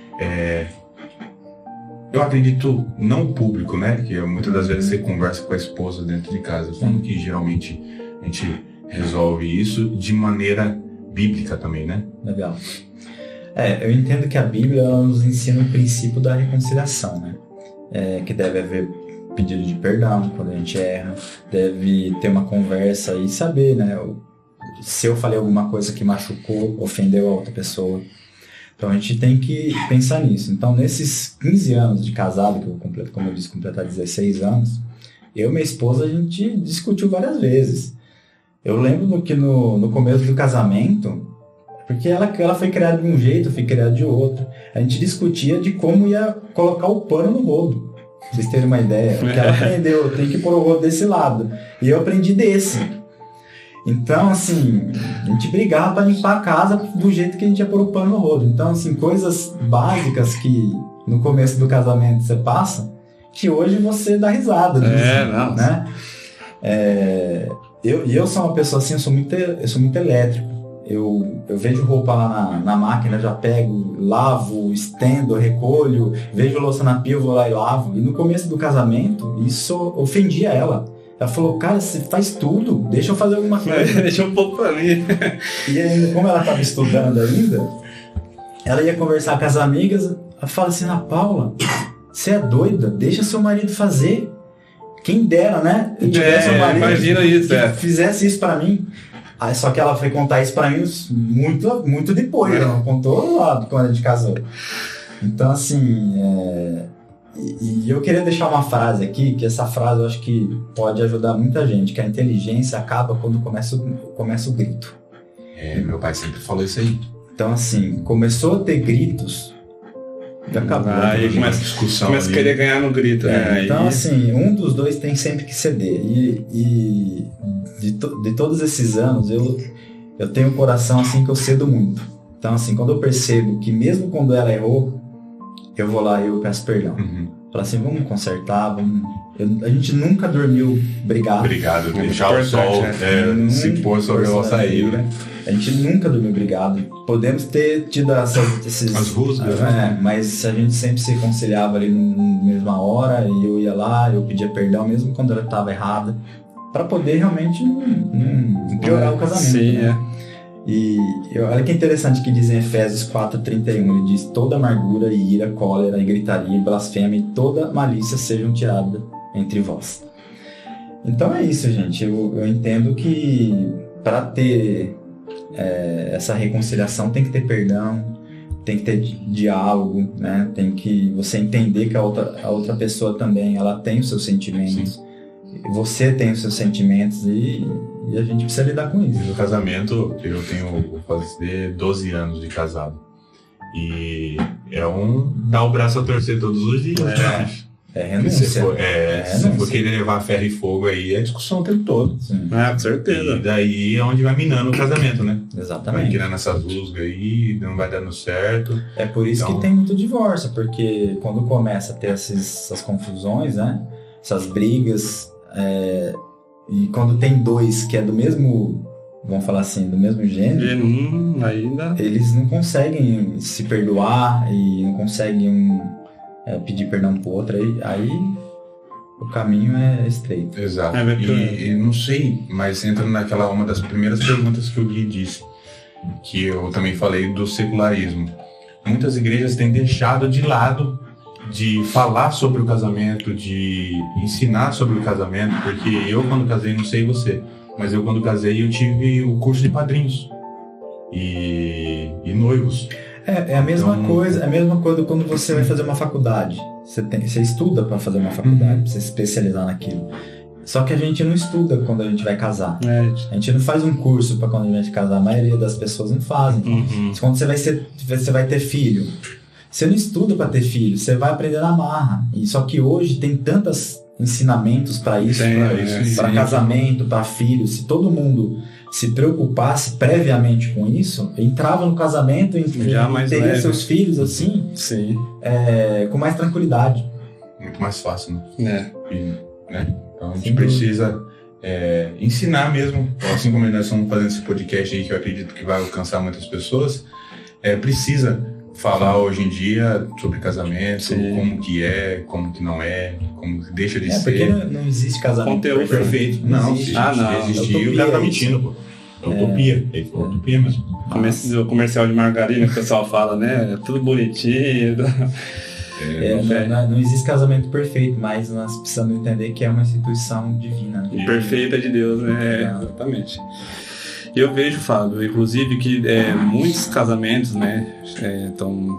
eu acredito não público, né? Que muitas das vezes você conversa com a esposa dentro de casa. Como que geralmente a gente resolve isso de maneira bíblica também, né? Legal. Eu entendo que a Bíblia ela nos ensina o princípio da reconciliação, né? Que deve haver pedido de perdão quando a gente erra, deve ter uma conversa e saber, né? Se eu falei alguma coisa que machucou, ofendeu a outra pessoa. Então a gente tem que pensar nisso. Então nesses 15 anos de casado, que eu completo, como eu disse, completar 16 anos, eu e minha esposa, a gente discutiu várias vezes. Eu lembro que no começo do casamento, porque ela foi criada de um jeito, eu fui criado de outro. A gente discutia de como ia colocar o pano no rodo. Pra vocês terem uma ideia. Porque ela aprendeu, tem que pôr o rodo desse lado. E eu aprendi desse. Então, assim, a gente brigava para limpar a casa do jeito que a gente ia pôr o pano no rodo. Então, assim, coisas básicas que no começo do casamento você passa, que hoje você dá risada. Né? Eu sou uma pessoa assim, eu sou muito elétrico. Eu vejo roupa lá na máquina, já pego, lavo, estendo, recolho, vejo louça na pia, eu vou lá e lavo. E no começo do casamento, isso ofendia ela. Ela falou, cara, você faz tudo, deixa eu fazer alguma coisa. Deixa um pouco pra mim. E ainda, como ela estava estudando ainda, ela ia conversar com as amigas, ela fala assim, Paula, você é doida, deixa seu marido fazer. Quem dera, né? Eu tivesse um marido imagina isso, que fizesse isso pra mim. Aí, só que ela foi contar isso pra mim muito, muito depois, ela não contou lá quando a gente casou. Então, assim, e eu queria deixar uma frase aqui, que essa frase eu acho que pode ajudar muita gente, que a inteligência acaba quando começa o grito. Meu pai sempre falou isso aí. Então, assim, começou a ter gritos, acabou. Aí começa a discussão. Começa a querer ganhar no grito, né? Então, assim, um dos dois tem sempre que ceder. E de todos esses anos, eu tenho um coração assim que eu cedo muito. Então, assim, quando eu percebo que mesmo quando ela errou, eu vou lá e eu peço perdão. Falo assim, vamos consertar, a gente nunca dormiu brigado. Obrigado, deixar o sol se pôr sobre a nossa ilha, né? A gente nunca dormiu brigado. Podemos ter tido as rusgas, mas a gente sempre se reconciliava ali na mesma hora, e eu ia lá, eu pedia perdão mesmo quando ela estava errada, para poder realmente não piorar o casamento. Sim, né? E olha que interessante que diz em Efésios 4:31, ele diz, toda amargura e ira, cólera e gritaria e blasfêmia e toda malícia sejam tiradas entre vós. Então é isso, gente. Eu entendo que para ter essa reconciliação tem que ter perdão, tem que ter diálogo, né? Tem que você entender que a outra pessoa também ela tem os seus sentimentos. Sim. Você tem os seus sentimentos e a gente precisa lidar com isso. No casamento, vou fazer 12 anos de casado. E dar o braço a torcer todos os dias. Renúncia. Se for querer levar ferro e fogo aí, é discussão o tempo todo. Sim. Com certeza. E daí é onde vai minando o casamento, né? Exatamente. Vai tirando essas rusgas aí, não vai dando certo. É por isso que tem muito divórcio, porque quando começa a ter essas confusões, né? Essas brigas, e quando tem dois que é do mesmo vamos falar assim, do mesmo gênero, ainda eles não conseguem se perdoar e não conseguem pedir perdão pro outro, aí o caminho é estreito. Exato. E não sei, mas entra naquela uma das primeiras perguntas que o Gui disse, que eu também falei do secularismo. Muitas igrejas têm deixado de lado de falar sobre o casamento, de ensinar sobre o casamento, porque eu quando casei, não sei você, mas eu quando casei eu tive o curso de padrinhos e noivos. É a mesma coisa, quando você vai fazer uma faculdade. Você estuda para fazer uma faculdade, para você se especializar naquilo. Só que a gente não estuda quando a gente vai casar. A gente não faz um curso para quando a gente vai casar. A maioria das pessoas não fazem. Quando você vai ter filho, você não estuda para ter filho, você vai aprender na marra. E só que hoje tem tantos ensinamentos para isso, para casamento, para filhos. Se todo mundo se preocupasse previamente com isso, entrava no casamento e teria seus filhos assim, com mais tranquilidade. Muito mais fácil, né? Então a gente precisa ensinar mesmo, assim como nós estamos fazendo esse podcast aí, que eu acredito que vai alcançar muitas pessoas, precisa falar hoje em dia sobre casamento, como que é, como que não é, como que deixa de ser. Porque não existe casamento conteúdo perfeito. Não existe. O cara tá mentindo, pô. É utopia. É utopia mesmo. O comercial de margarina que o pessoal fala, né? Tudo bonitinho. Não existe casamento perfeito, mas nós precisamos entender que é uma instituição divina. Né? Perfeita de Deus, né? Exatamente. E eu vejo, Fábio, inclusive, que muitos casamentos, né, estão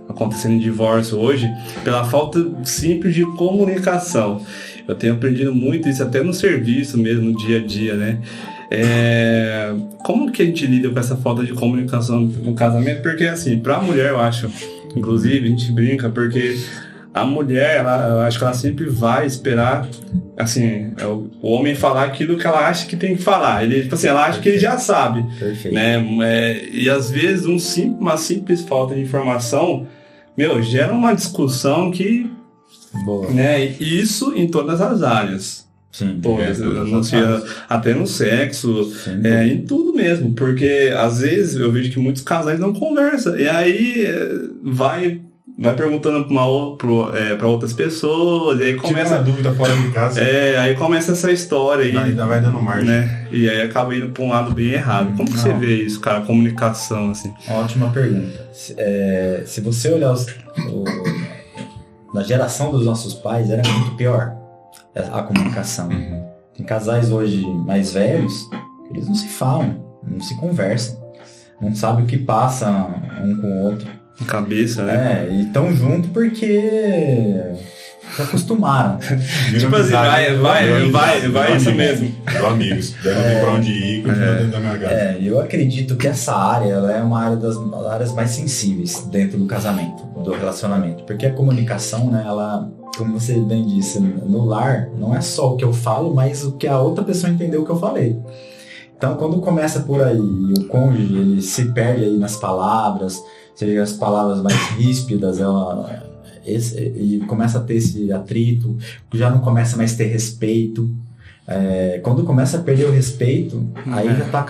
acontecendo em divórcio hoje pela falta simples de comunicação. Eu tenho aprendido muito isso até no serviço mesmo, no dia a dia, né? Como que a gente lida com essa falta de comunicação no casamento? Porque, assim, pra mulher, eu acho, inclusive, a gente brinca, porque a mulher, eu acho que ela sempre vai esperar, assim, o homem falar aquilo que ela acha que tem que falar. Ele, tipo assim, ela acha que ele já sabe. Perfeito. Né? E às vezes uma simples falta de informação, gera uma discussão que... Boa. Né? E isso em todas as áreas. Sim. Até no sexo, em tudo mesmo. Porque às vezes eu vejo que muitos casais não conversam. E aí vai perguntando para outras pessoas, e aí começa a dúvida fora de casa. Aí começa essa história aí. Ainda vai dando margem. Né? E aí acaba indo para um lado bem errado. Como que você vê isso, cara? A comunicação, assim. Ótima pergunta. Se você olhar na geração dos nossos pais, era muito pior a comunicação. Tem casais hoje mais velhos, eles não se falam, não se conversam, não sabem o que passa um com o outro. Cabeça, né? E estão juntos porque se acostumaram. Tipo assim, vai isso mesmo. Amigos, devem pra onde ir, continua dentro da minha casa. Eu acredito que essa área ela é uma área das áreas mais sensíveis dentro do casamento, do relacionamento. Porque a comunicação, né, ela, como você bem disse, no lar, não é só o que eu falo, mas o que a outra pessoa entendeu o que eu falei. Então, quando começa por aí, o cônjuge ele se perde aí nas palavras, seja as palavras mais ríspidas, e começa a ter esse atrito, já não começa mais a ter respeito. Quando começa a perder o respeito, aí já está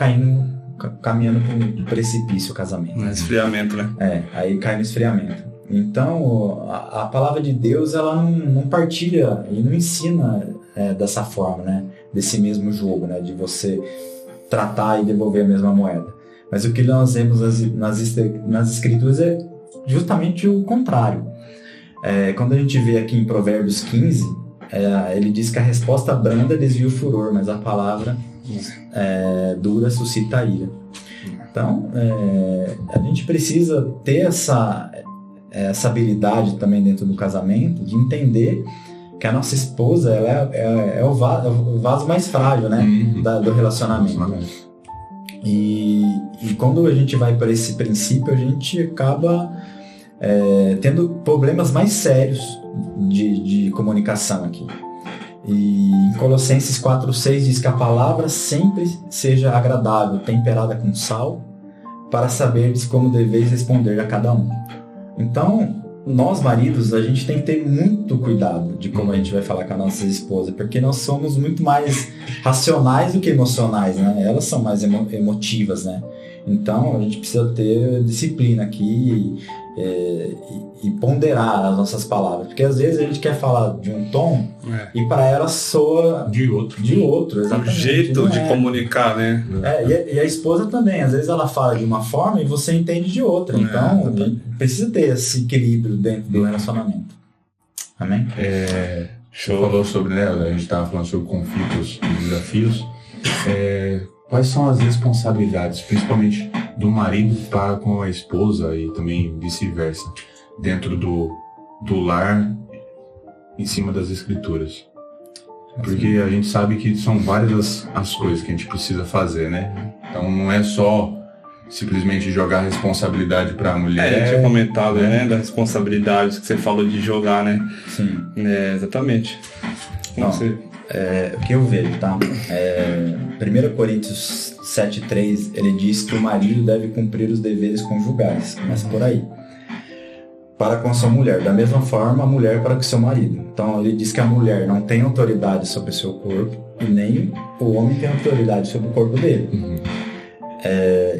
caminhando para um precipício o casamento. Esfriamento, né? Aí cai no esfriamento. Então, a palavra de Deus, ela não partilha e não ensina dessa forma, né? Desse mesmo jogo, né? De você tratar e devolver a mesma moeda. Mas o que nós vemos nas escrituras é justamente o contrário. Quando a gente vê aqui em Provérbios 15, ele diz que a resposta branda desvia o furor, mas a palavra dura suscita a ira. Então, a gente precisa ter essa habilidade também dentro do casamento, de entender que a nossa esposa ela é o vaso mais frágil, né, do relacionamento. E quando a gente vai para esse princípio, a gente acaba tendo problemas mais sérios de comunicação aqui. E em Colossenses 4:6 diz que a palavra sempre seja agradável, temperada com sal, para saberes como deveis responder a cada um. Então, nós maridos, a gente tem que ter muito cuidado de como a gente vai falar com a nossa esposa, porque nós somos muito mais racionais do que emocionais, né? Elas são mais emotivas, né? Então a gente precisa ter disciplina aqui e ponderar as nossas palavras, porque às vezes a gente quer falar de um tom e para ela soa de outro, exatamente. Um jeito de comunicar, né? E a esposa também, às vezes ela fala de uma forma e você entende de outra, então precisa ter esse equilíbrio dentro do relacionamento. Amém? Você falou sobre, né, a gente estava falando sobre conflitos e desafios. Quais são as responsabilidades, principalmente do marido para com a esposa e também vice-versa, dentro do lar, em cima das escrituras? Porque a gente sabe que são várias as coisas que a gente precisa fazer, né? Então não é só simplesmente jogar a responsabilidade para a mulher. A gente tinha comentado, né, das responsabilidades que você falou de jogar, né? Sim. Exatamente. O que eu vejo, tá? 1 Coríntios 7,3, ele diz que o marido deve cumprir os deveres conjugais. Começa por aí. Para com a sua mulher. Da mesma forma, a mulher para com o seu marido. Então, ele diz que a mulher não tem autoridade sobre o seu corpo e nem o homem tem autoridade sobre o corpo dele.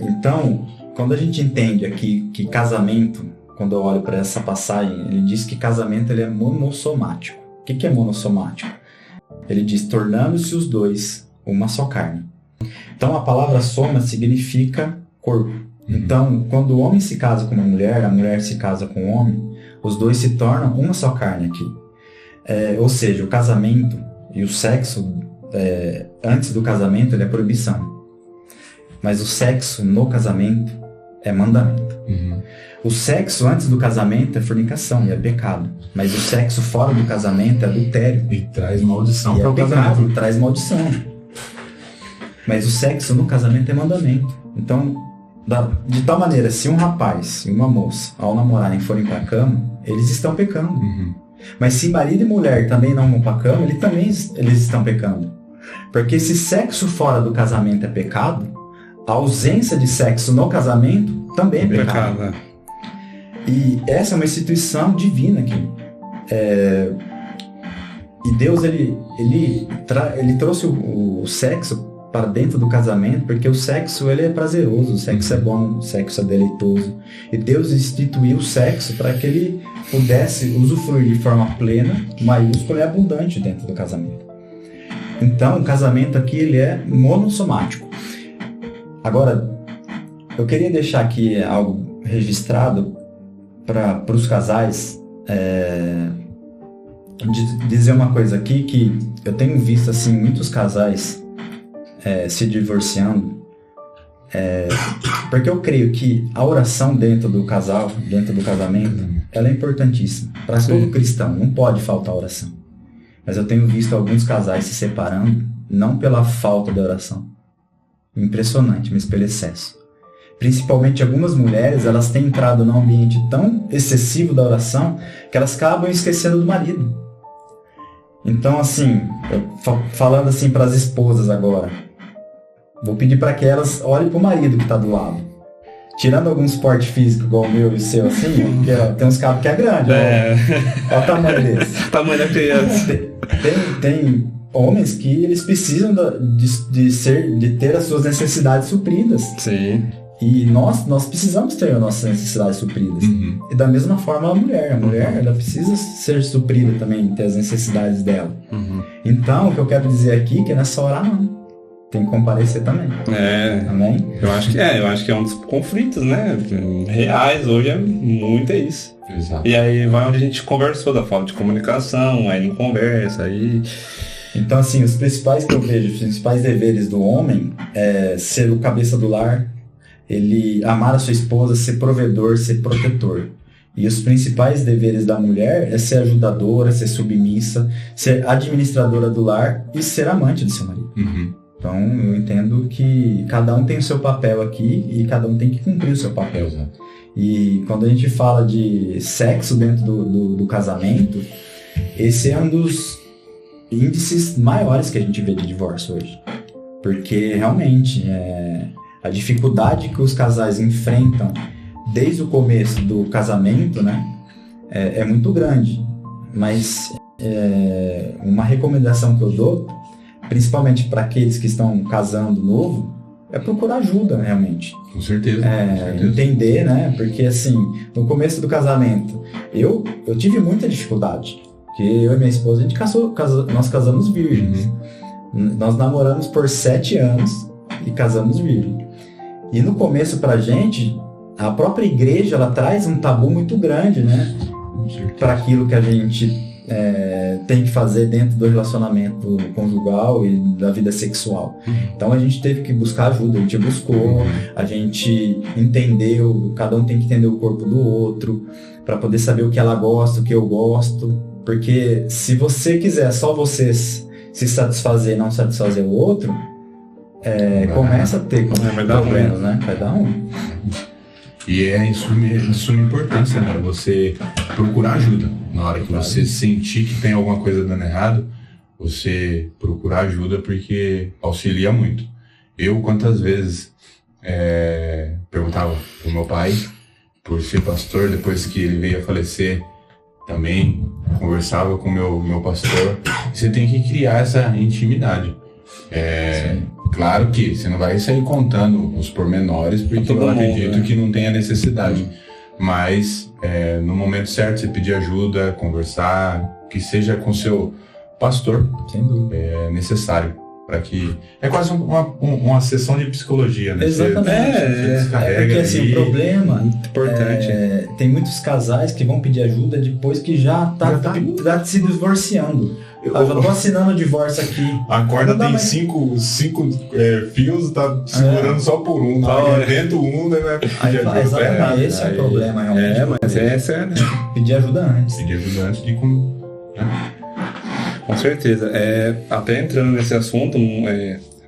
Então, quando a gente entende aqui que casamento, quando eu olho para essa passagem, ele diz que casamento ele é monossomático. O que é monossomático? Ele diz, tornando-se os dois uma só carne. Então, a palavra soma significa corpo. Então, quando o homem se casa com uma mulher, a mulher se casa com o homem, os dois se tornam uma só carne aqui. Ou seja, o casamento e o sexo, antes do casamento, ele é proibição. Mas o sexo no casamento é mandamento. O sexo antes do casamento é fornicação e é pecado. Mas o sexo fora do casamento é adultério. E traz maldição para o casamento. Traz maldição. Mas o sexo no casamento é mandamento. Então, de tal maneira, se um rapaz e uma moça, ao namorarem, forem para a cama, eles estão pecando. Mas se marido e mulher também não vão para a cama, eles estão pecando. Porque se sexo fora do casamento é pecado, a ausência de sexo no casamento também é pecado. E essa é uma instituição divina aqui. E Deus ele trouxe o sexo para dentro do casamento, porque o sexo ele é prazeroso, o sexo é bom, o sexo é deleitoso. E Deus instituiu o sexo para que ele pudesse usufruir de forma plena, maiúscula e abundante dentro do casamento. Então, o casamento aqui ele é monossomático. Agora, eu queria deixar aqui algo registrado para os casais, dizer uma coisa aqui, que eu tenho visto assim, muitos casais se divorciando, porque eu creio que a oração dentro do casal, dentro do casamento, ela é importantíssima. Para todo cristão, não pode faltar oração. Mas eu tenho visto alguns casais se separando, não pela falta de oração. Impressionante, mas pelo excesso. Principalmente algumas mulheres, elas têm entrado num ambiente tão excessivo da oração que elas acabam esquecendo do marido. Então, assim, falando assim para as esposas agora, vou pedir para que elas olhem para o marido que está do lado. Tirando algum esporte físico igual o meu e o seu, assim, porque tem uns cabos que é grande. Olha o tamanho desse. O tamanho da criança. Tem homens que eles precisam de ter as suas necessidades supridas. Sim. E nós precisamos ter as nossas necessidades supridas. E da mesma forma a mulher ela precisa ser suprida também, ter as necessidades dela. Então, o que eu quero dizer aqui é que não é só orar, não. Tem que comparecer também. Amém? Eu acho que é um dos conflitos, né? Reais, hoje é muito isso. Exato. E aí vai onde a gente conversou, da falta de comunicação, aí não conversa, aí... Então, assim, os principais que eu vejo, os principais deveres do homem é ser o cabeça do lar, ele amar a sua esposa, ser provedor, ser protetor. E os principais deveres da mulher é ser ajudadora, ser submissa, ser administradora do lar e ser amante do seu marido. Então, eu entendo que cada um tem o seu papel aqui e cada um tem que cumprir o seu papel. E quando a gente fala de sexo dentro do casamento, esse é um dos índices maiores que a gente vê de divórcio hoje. Porque, realmente, a dificuldade que os casais enfrentam desde o começo do casamento, né, é muito grande. Mas uma recomendação que eu dou, principalmente para aqueles que estão casando novo, é procurar ajuda, realmente. Com certeza. Com certeza. Entender, né? Porque, assim, no começo do casamento, eu tive muita dificuldade. Porque eu e minha esposa, a gente nós casamos virgens. Nós namoramos por 7 anos e casamos virgem. E no começo, pra gente, a própria igreja, ela traz um tabu muito grande, né? Para aquilo que a gente tem que fazer dentro do relacionamento conjugal e da vida sexual. Então a gente teve que buscar ajuda, a gente buscou, a gente entendeu, cada um tem que entender o corpo do outro, para poder saber o que ela gosta, o que eu gosto, porque se você quiser só você se satisfazer e não satisfazer o outro, começa a ter problemas, né? Vai dar ruim. E é de suma importância, né? Você procurar ajuda. Na hora que você sentir que tem alguma coisa dando errado, você procurar ajuda, porque auxilia muito. Eu, quantas vezes, perguntava pro meu pai, por ser pastor, depois que ele veio a falecer, também conversava com o meu pastor. Você tem que criar essa intimidade. Claro que você não vai sair contando os pormenores, porque eu acredito que não tenha necessidade. Mas no momento certo você pedir ajuda, conversar, que seja com seu pastor, sem dúvida, é necessário. Para que é quase uma sessão de psicologia, né? Exatamente. Você descarrega porque assim, ali. o problema muito importante. Tem muitos casais que vão pedir ajuda depois que já tá se divorciando. Eu tô assinando o divórcio aqui. A corda tem 5 fios, tá segurando só por um. Tá dentro um, né? Exatamente, esse é o problema, realmente. Mas essa pedir ajuda antes. Pedir ajuda antes de Com certeza. Até entrando nesse assunto,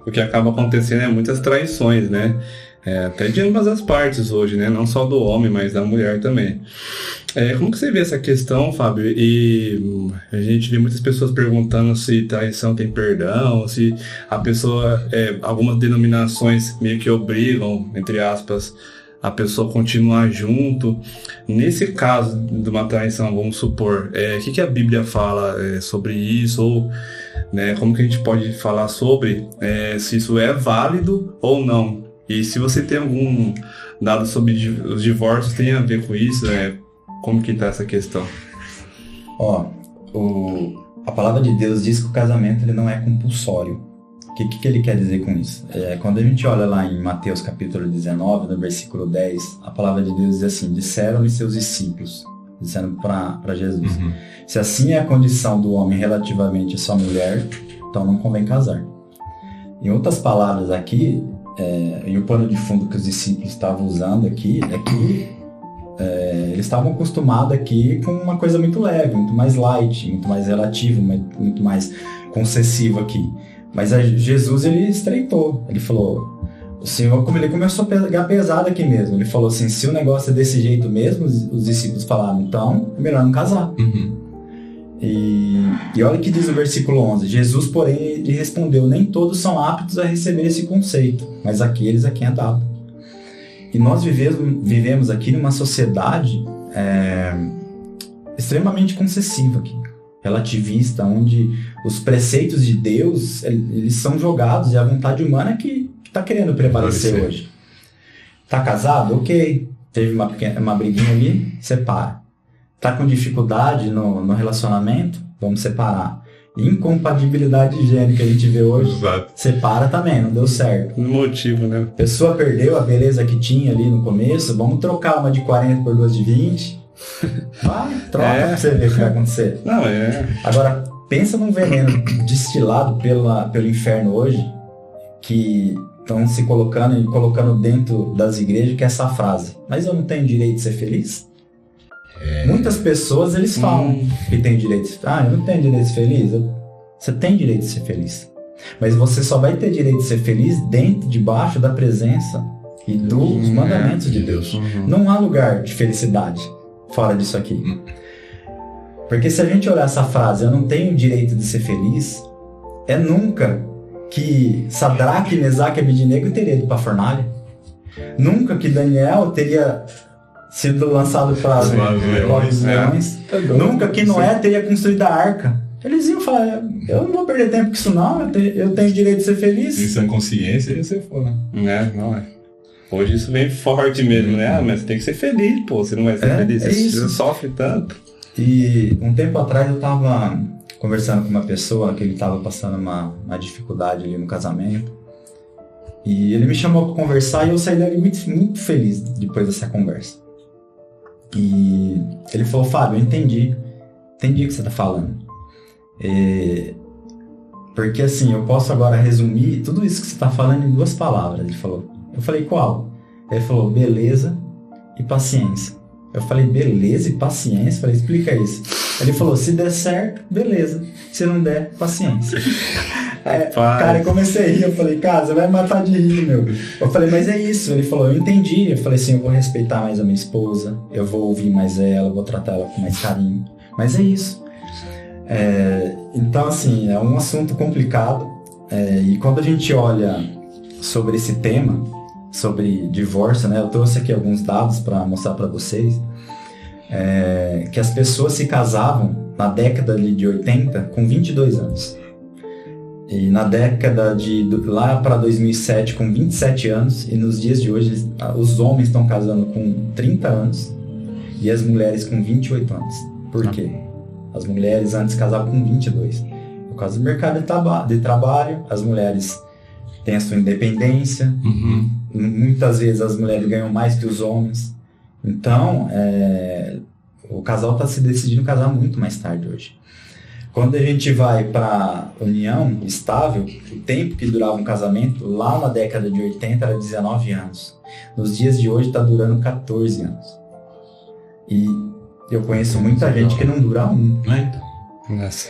o que acaba acontecendo é muitas traições, né? Até de ambas as partes hoje, né? Não só do homem, mas da mulher também. Como que você vê essa questão, Fábio? E a gente vê muitas pessoas perguntando se traição tem perdão, se a pessoa, algumas denominações meio que obrigam, entre aspas, a pessoa continuar junto. Nesse caso de uma traição, vamos supor, o que a Bíblia fala sobre isso? Ou, né, como que a gente pode falar sobre se isso é válido ou não? E se você tem algum dado sobre os divórcios, tem a ver com isso? Como que tá essa questão? A palavra de Deus diz que o casamento ele não é compulsório. O que ele quer dizer com isso? Quando a gente olha lá em Mateus capítulo 19, no versículo 10, a palavra de Deus diz assim: disseram-lhe seus discípulos, dizendo para Jesus, se assim é a condição do homem relativamente à sua mulher, então não convém casar. Em outras palavras aqui, e o pano de fundo que os discípulos estavam usando aqui, é que eles estavam acostumados aqui com uma coisa muito leve, muito mais light, muito mais relativo, muito mais concessivo aqui. Mas Jesus, ele estreitou. Ele falou, o Senhor, como ele começou a pegar pesado aqui mesmo. Ele falou assim, se o negócio é desse jeito mesmo, os discípulos falaram, então é melhor não casar. E olha o que diz o versículo 11. Jesus, porém, ele respondeu, nem todos são aptos a receber esse conceito, mas aqueles a quem é dado. E nós vivemos aqui numa sociedade extremamente concessiva aqui, relativista, onde os preceitos de Deus, eles são jogados e a vontade humana que está querendo prevalecer hoje. Tá casado? Ok. Teve uma briguinha ali, separa. Tá com dificuldade no relacionamento? Vamos separar. Incompatibilidade de gênero que a gente vê hoje, separa também, não deu certo. No motivo, né? A pessoa perdeu a beleza que tinha ali no começo, vamos trocar uma de 40 por duas de 20. Vai, troca pra você ver o que vai acontecer. Agora, pensa num veneno destilado pelo inferno hoje, que estão se colocando e colocando dentro das igrejas, que é essa frase, mas eu não tenho direito de ser feliz? Muitas pessoas, eles falam que tem direito. Eu não tenho direito de ser feliz. Você tem direito de ser feliz. Mas você só vai ter direito de ser feliz debaixo da presença e dos mandamentos de Deus. Não há lugar de felicidade fora disso aqui. Porque se a gente olhar essa frase, eu não tenho direito de ser feliz, nunca que Sadraque, Mesaque e Abednego teria ido para a fornalha. Nunca que Daniel teria sido lançado para os leões. Nunca que Noé teria construído a arca. Eles iam falar, eu não vou perder tempo com isso não, eu tenho direito de ser feliz. Isso é consciência e você for, né? Não é. Hoje isso vem forte mesmo, né? Mas você tem que ser feliz, pô, você não vai ser feliz, você sofre tanto. E um tempo atrás eu tava conversando com uma pessoa que ele tava passando uma dificuldade ali no casamento. E ele me chamou para conversar e eu saí dali muito, muito feliz depois dessa conversa. E ele falou, Fábio, eu entendi o que você tá falando. Porque assim, eu posso agora resumir tudo isso que você tá falando em 2 palavras, ele falou. Eu falei, qual? Ele falou, beleza e paciência. Eu falei, beleza e paciência? Eu falei, explica isso. Ele falou, se der certo, beleza. Se não der, paciência. Cara, eu comecei a rir, eu falei, cara, você vai me matar de rir, meu. Eu falei, mas é isso. Ele falou, eu entendi. Eu falei assim, eu vou respeitar mais a minha esposa, eu vou ouvir mais ela, eu vou tratar ela com mais carinho. Mas é isso. Então, assim, é um assunto complicado. E quando a gente olha sobre esse tema, sobre divórcio, né? Eu trouxe aqui alguns dados para mostrar para vocês. Que as pessoas se casavam na década de 80 com 22 anos. E na década lá para 2007 com 27 anos. E nos dias de hoje, os homens estão casando com 30 anos e as mulheres com 28 anos. Por quê? As mulheres antes casavam com 22. Por causa do mercado de trabalho, as mulheres têm a sua independência. Muitas vezes as mulheres ganham mais que os homens. Então, o casal está se decidindo casar muito mais tarde hoje. Quando a gente vai para união estável, o tempo que durava um casamento, lá na década de 80 era 19 anos. Nos dias de hoje está durando 14 anos. E eu conheço muita gente que não dura um. Nossa.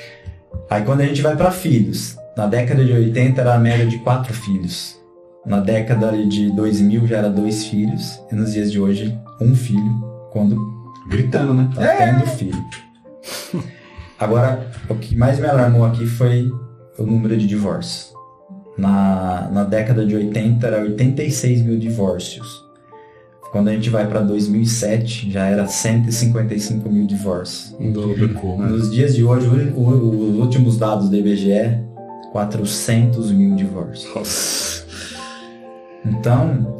Aí quando a gente vai para filhos, na década de 80 era a média de 4 filhos. Na década de 2000 já era 2 filhos. E nos dias de hoje, 1 filho. Quando gritando, né? Tá tendo filho. Agora, o que mais me alarmou aqui foi o número de divórcios. Na década de 80 era 86 mil divórcios. Quando a gente vai para 2007, já era 155 mil divórcios. Nos dias de hoje, os últimos dados do IBGE, 400 mil divórcios. Nossa. Então,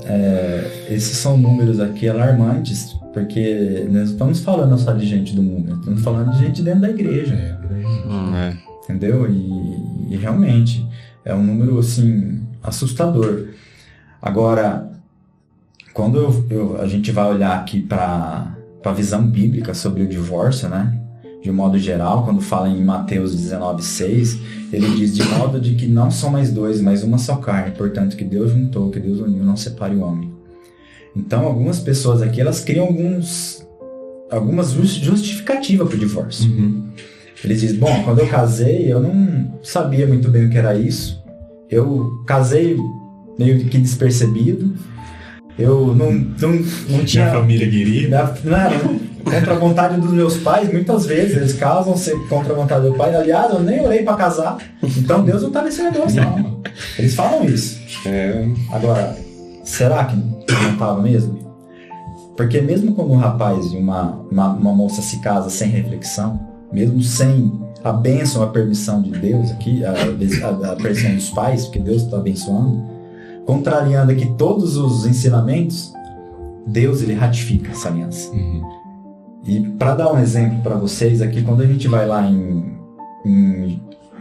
esses são números aqui alarmantes, porque nós estamos falando só de gente do mundo, nós estamos falando de gente dentro da igreja. Entendeu? E realmente é um número assim assustador. Agora, quando a gente vai olhar aqui para a visão bíblica sobre o divórcio, né? De um modo geral, quando fala em Mateus 19:6, ele diz, de modo de que não são mais 2, mas uma só carne, portanto que Deus juntou, que Deus uniu, não separe o homem. Então, algumas pessoas aqui, elas criam algumas justificativas para o divórcio. Eles dizem, bom, quando eu casei, eu não sabia muito bem o que era isso. Eu casei meio que despercebido. Eu não tinha... Minha família queria. Não era contra a vontade dos meus pais. Muitas vezes eles casam contra a vontade do pai. Aliás, eu nem orei para casar. Então Deus não tá nesse negócio, não. Eles falam isso. Agora, será que não estava mesmo? Porque mesmo quando um rapaz e uma moça se casa sem reflexão, mesmo sem a bênção, a permissão de Deus aqui, a permissão dos pais, porque Deus está abençoando, contrariando aqui todos os ensinamentos, Deus ele ratifica essa aliança. E para dar um exemplo para vocês aqui, quando a gente vai lá em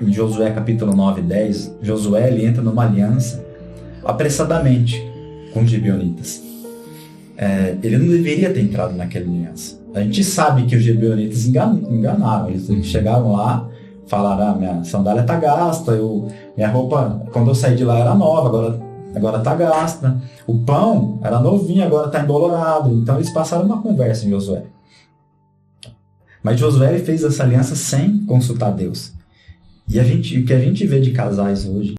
Josué capítulo 9 e 10, Josué ele entra numa aliança apressadamente com os gibeonitas. Ele não deveria ter entrado naquela aliança. A gente sabe que os gibeonitas enganaram. Eles chegaram lá, falaram, minha sandália tá gasta, minha roupa, quando eu saí de lá era nova, agora tá gasta. O pão era novinho, agora tá embolorado. Então eles passaram uma conversa em Josué. Mas Josué ele fez essa aliança sem consultar Deus. E o que a gente vê de casais hoje,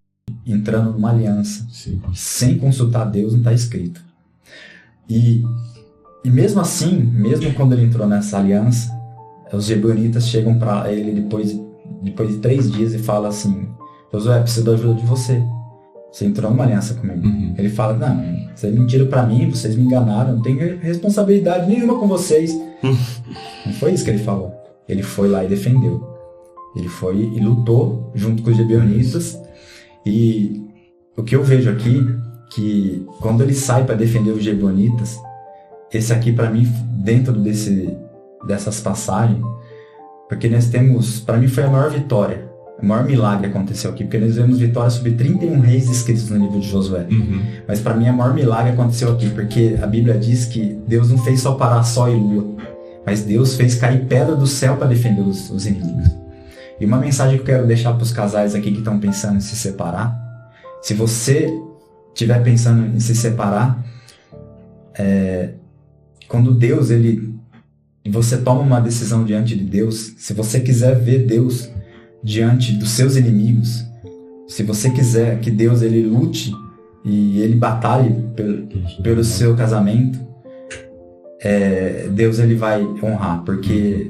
entrando numa aliança, sem consultar Deus, não está escrito. E mesmo assim, mesmo quando ele entrou nessa aliança, os gibeonitas chegam para ele depois de 3 dias e falam assim, Josué, preciso da ajuda de você. Você entrou numa aliança comigo. Ele fala, não, vocês mentiram pra mim, vocês me enganaram, não tenho responsabilidade nenhuma com vocês. Não foi isso que ele falou. Ele foi lá e defendeu. Ele foi e lutou junto com os gibeonitas. E o que eu vejo aqui, que quando ele sai para defender os gibeonitas, esse aqui para mim, dentro dessas passagens, porque nós temos, para mim foi a maior vitória, o maior milagre aconteceu aqui, porque nós vemos vitória sobre 31 reis escritos no livro de Josué. Mas para mim, o maior milagre aconteceu aqui, porque a Bíblia diz que Deus não fez só parar sol e lua, mas Deus fez cair pedra do céu para defender os inimigos. E uma mensagem que eu quero deixar para os casais aqui que estão pensando em se separar, se você estiver pensando em se separar, quando Deus, você toma uma decisão diante de Deus, se você quiser ver Deus diante dos seus inimigos, se você quiser que Deus ele lute e ele batalhe pelo seu casamento, Deus ele vai honrar, porque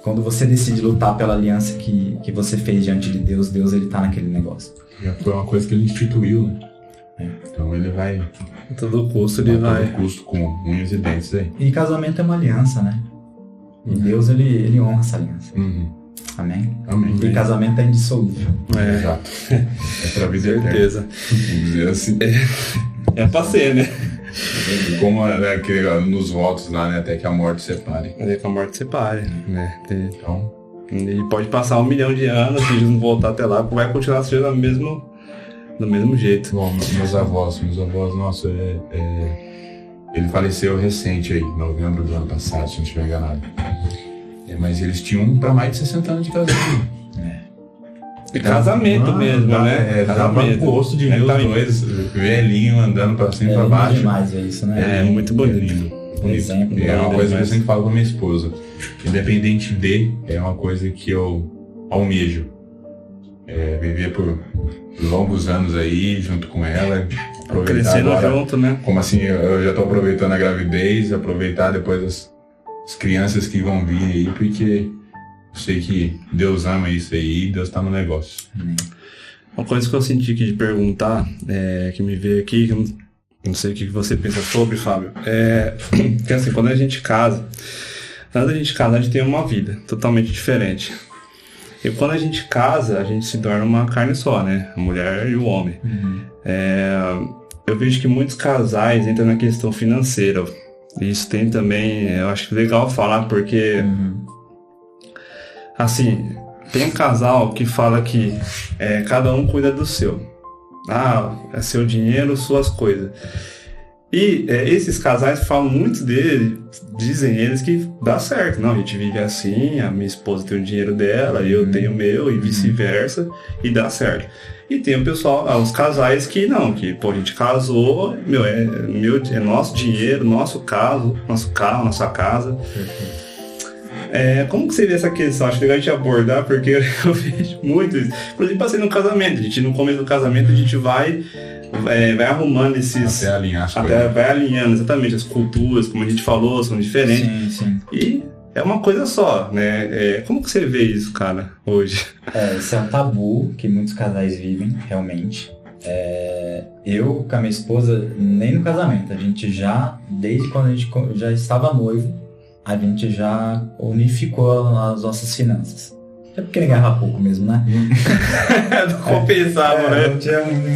quando você decide lutar pela aliança que você fez diante de Deus, Deus ele tá naquele negócio. Foi uma coisa que ele instituiu, né? Então ele vai... A todo custo ele vai... A todo custo, com unhas e dentes aí. E casamento é uma aliança, né? E Deus ele honra essa aliança. Amém? Amém. E casamento é indissolúvel. Exato. É pra vida eterna. Certeza. Vamos dizer assim. É pra ser, né? Como nos votos lá, né? Até que a morte separe. Até que a morte separe, né? Então... E pode passar 1 milhão de anos, se Jesus não voltar até lá, vai continuar sendo do mesmo jeito. Bom, meus avós, nossa, ele faleceu recente aí, em novembro do ano passado, se não estiver enganado. Mas eles tinham pra mais de 60 anos de casamento. De casamento mesmo, né? Dava gosto de ver os dois, velhinho, andando pra cima e pra baixo. Demais, isso, né? É muito bonito. Lindo. É uma coisa que eu sempre falo com a minha esposa. Independente é uma coisa que eu almejo. Viver por longos anos aí, junto com ela. Crescendo agora, junto, né? Como assim, eu já tô aproveitando a gravidez, aproveitar depois as crianças que vão vir aí, porque eu sei que Deus ama isso aí, Deus tá no negócio. Uma coisa que eu senti aqui de perguntar, que me veio aqui, que eu não sei o que você pensa sobre, Fábio, que assim, quando a gente casa, antes da gente casar, a gente tem uma vida totalmente diferente. E quando a gente casa, a gente se torna uma carne só, né? A mulher e o homem. Eu vejo que muitos casais entram na questão financeira. E isso tem também, eu acho legal falar, porque assim, tem um casal que fala que cada um cuida do seu. É seu dinheiro, suas coisas. E esses casais falam muito dele, dizem eles que dá certo. Não, a gente vive assim, a minha esposa tem o dinheiro dela, eu tenho o meu e vice-versa, e dá certo. E tem o pessoal, os casais que não, que a gente casou, é nosso dinheiro, nosso carro, nossa casa. Como que você vê essa questão? Acho legal a gente abordar, porque eu vejo muito isso. Inclusive, passei no casamento. No começo do casamento, a gente vai arrumando esses... Até alinhar as coisas. Vai alinhando, exatamente. As culturas, como a gente falou, são diferentes. Sim. E é uma coisa só, né? Como que você vê isso, cara, hoje? Esse é um tabu que muitos casais vivem, realmente. Eu, com a minha esposa, nem no casamento. A gente desde quando a gente já estava noivo, a gente já unificou as nossas finanças. É porque ninguém ganhava pouco mesmo, né? Não compensava, né? Não tinha muito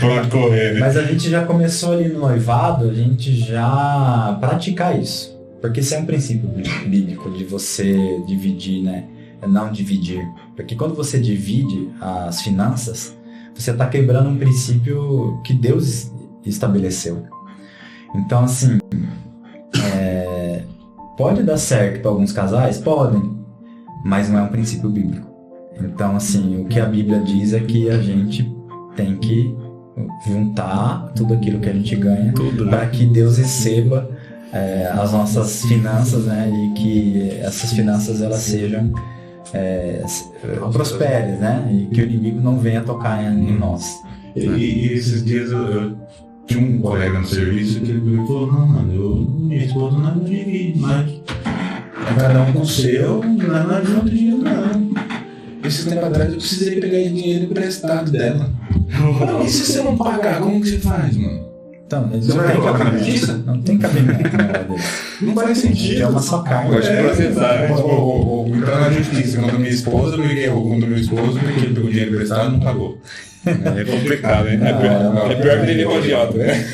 pra correr, né? Mas a gente já começou ali no noivado, a gente já praticar isso. Porque isso é um princípio bíblico de você dividir, né? Não dividir. Porque quando você divide as finanças, você está quebrando um princípio que Deus estabeleceu. Então, assim... Pode dar certo para alguns casais? Podem, mas não é um princípio bíblico. Então, assim, o que a Bíblia diz é que a gente tem que juntar tudo aquilo que a gente ganha para que Deus receba as nossas finanças, né? E que essas finanças elas sejam prosperes, né? E que o inimigo não venha tocar em nós. E esses dias eu tinha um colega no serviço que ele falou, não, mano, minha esposa não divide, mas cada um com o seu, não adianta dinheiro não. Esses tempos atrás eu precisei pegar dinheiro emprestado dela. E se você não pagar, como que você faz, mano? Então, eles Você não vai têm colocar na cabimento. justiça? Não tem cabimento na hora deles. Não faz sentido. É uma só carne. Pode processar, né? Entrar na justiça contra minha esposa, porque contra meu esposo, porque ele pegou dinheiro emprestado e não pagou. É complicado, hein? É pior que ele agiota, né?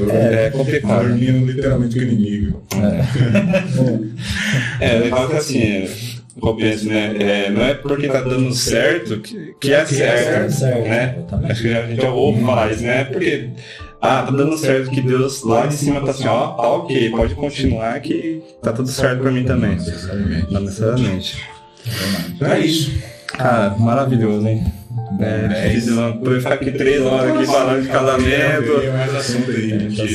É complicado. Dormindo literalmente com o inimigo. Legal que assim, eu penso, né? Não é porque tá dando certo que é certo, né? Acho que a gente já ouve falar isso, né? Porque, tá dando certo que Deus lá de cima tá assim, ó, tá ok, pode continuar que tá tudo certo pra mim também. Não necessariamente. Então é isso. Cara, maravilhoso, hein? Poder ficar aqui 3 horas aqui falando de casamento. Tem mais assunto aí, gente.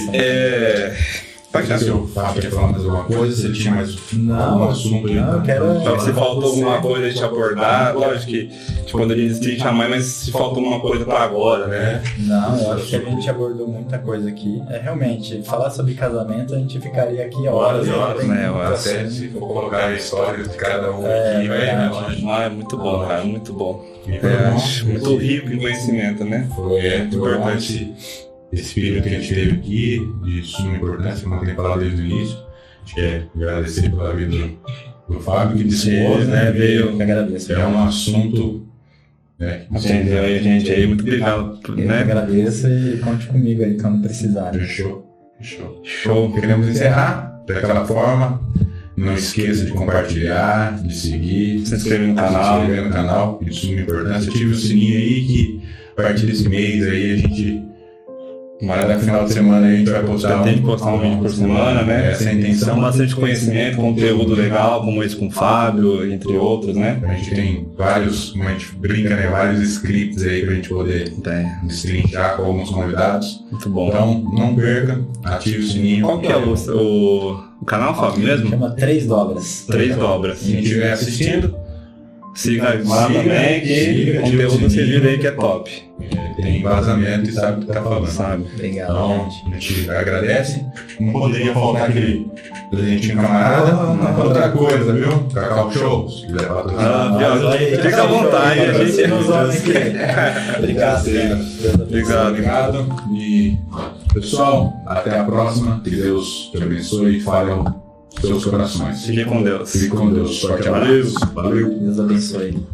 Se o Fábio quer falar mais alguma coisa, se ele tinha mais algum assunto aí. Não, eu quero. Se faltou alguma coisa a gente abordar, lógico que quando a gente chamar, mas se faltou alguma coisa pra agora, né? Não, eu acho que a gente abordou muita coisa aqui. Realmente, falar sobre casamento, a gente ficaria aqui horas. Né? Até se for colocar a história de cada um aqui, vai. É muito bom, cara, muito bom. Acho muito rico em conhecimento, né? Foi importante esse período que a gente teve aqui, de suma importância, como eu tenho falado desde o início. A gente quer agradecer pela vida do Fábio, que dispôs, né? Veio. Agradeço. É um assunto. Atendeu aí, gente, aí, muito obrigado. Eu agradeço e conte comigo aí quando precisar. Show. Queremos encerrar daquela forma. Não esqueça de compartilhar, de seguir, se inscrever no canal, de suma importância. Ative o sininho aí que a partir desse mês aí a gente. Cada final de semana a gente vai postar um vídeo por semana, né? Essa é a intenção. Bastante conhecimento, conteúdo legal, como esse com o Fábio, entre outros, né? A gente tem vários, como a gente brinca, né? Vários scripts aí pra gente poder destrinchar com alguns convidados. Muito bom. Então, não perca, ative o sininho. Qual que é o canal, Fábio, mesmo? Chama 3 Dobras. 3 Dobras. Quem estiver assistindo, siga lá também, que conteúdo vocês viram aí que é top. Tem embasamento e sabe o que tá falando. Sabe. Obrigado. Então, a gente agradece. Não poderia faltar aquele presentinho camarada. Outra coisa, viu? Cacau Show. Se quiser patrocinar. Fica à vontade, a gente Obrigado. Obrigado. E, pessoal, até a próxima. Que Deus te abençoe e fale aos seus corações. Fique com Deus. Fique com Deus. Forte abraço. Valeu. Deus abençoe.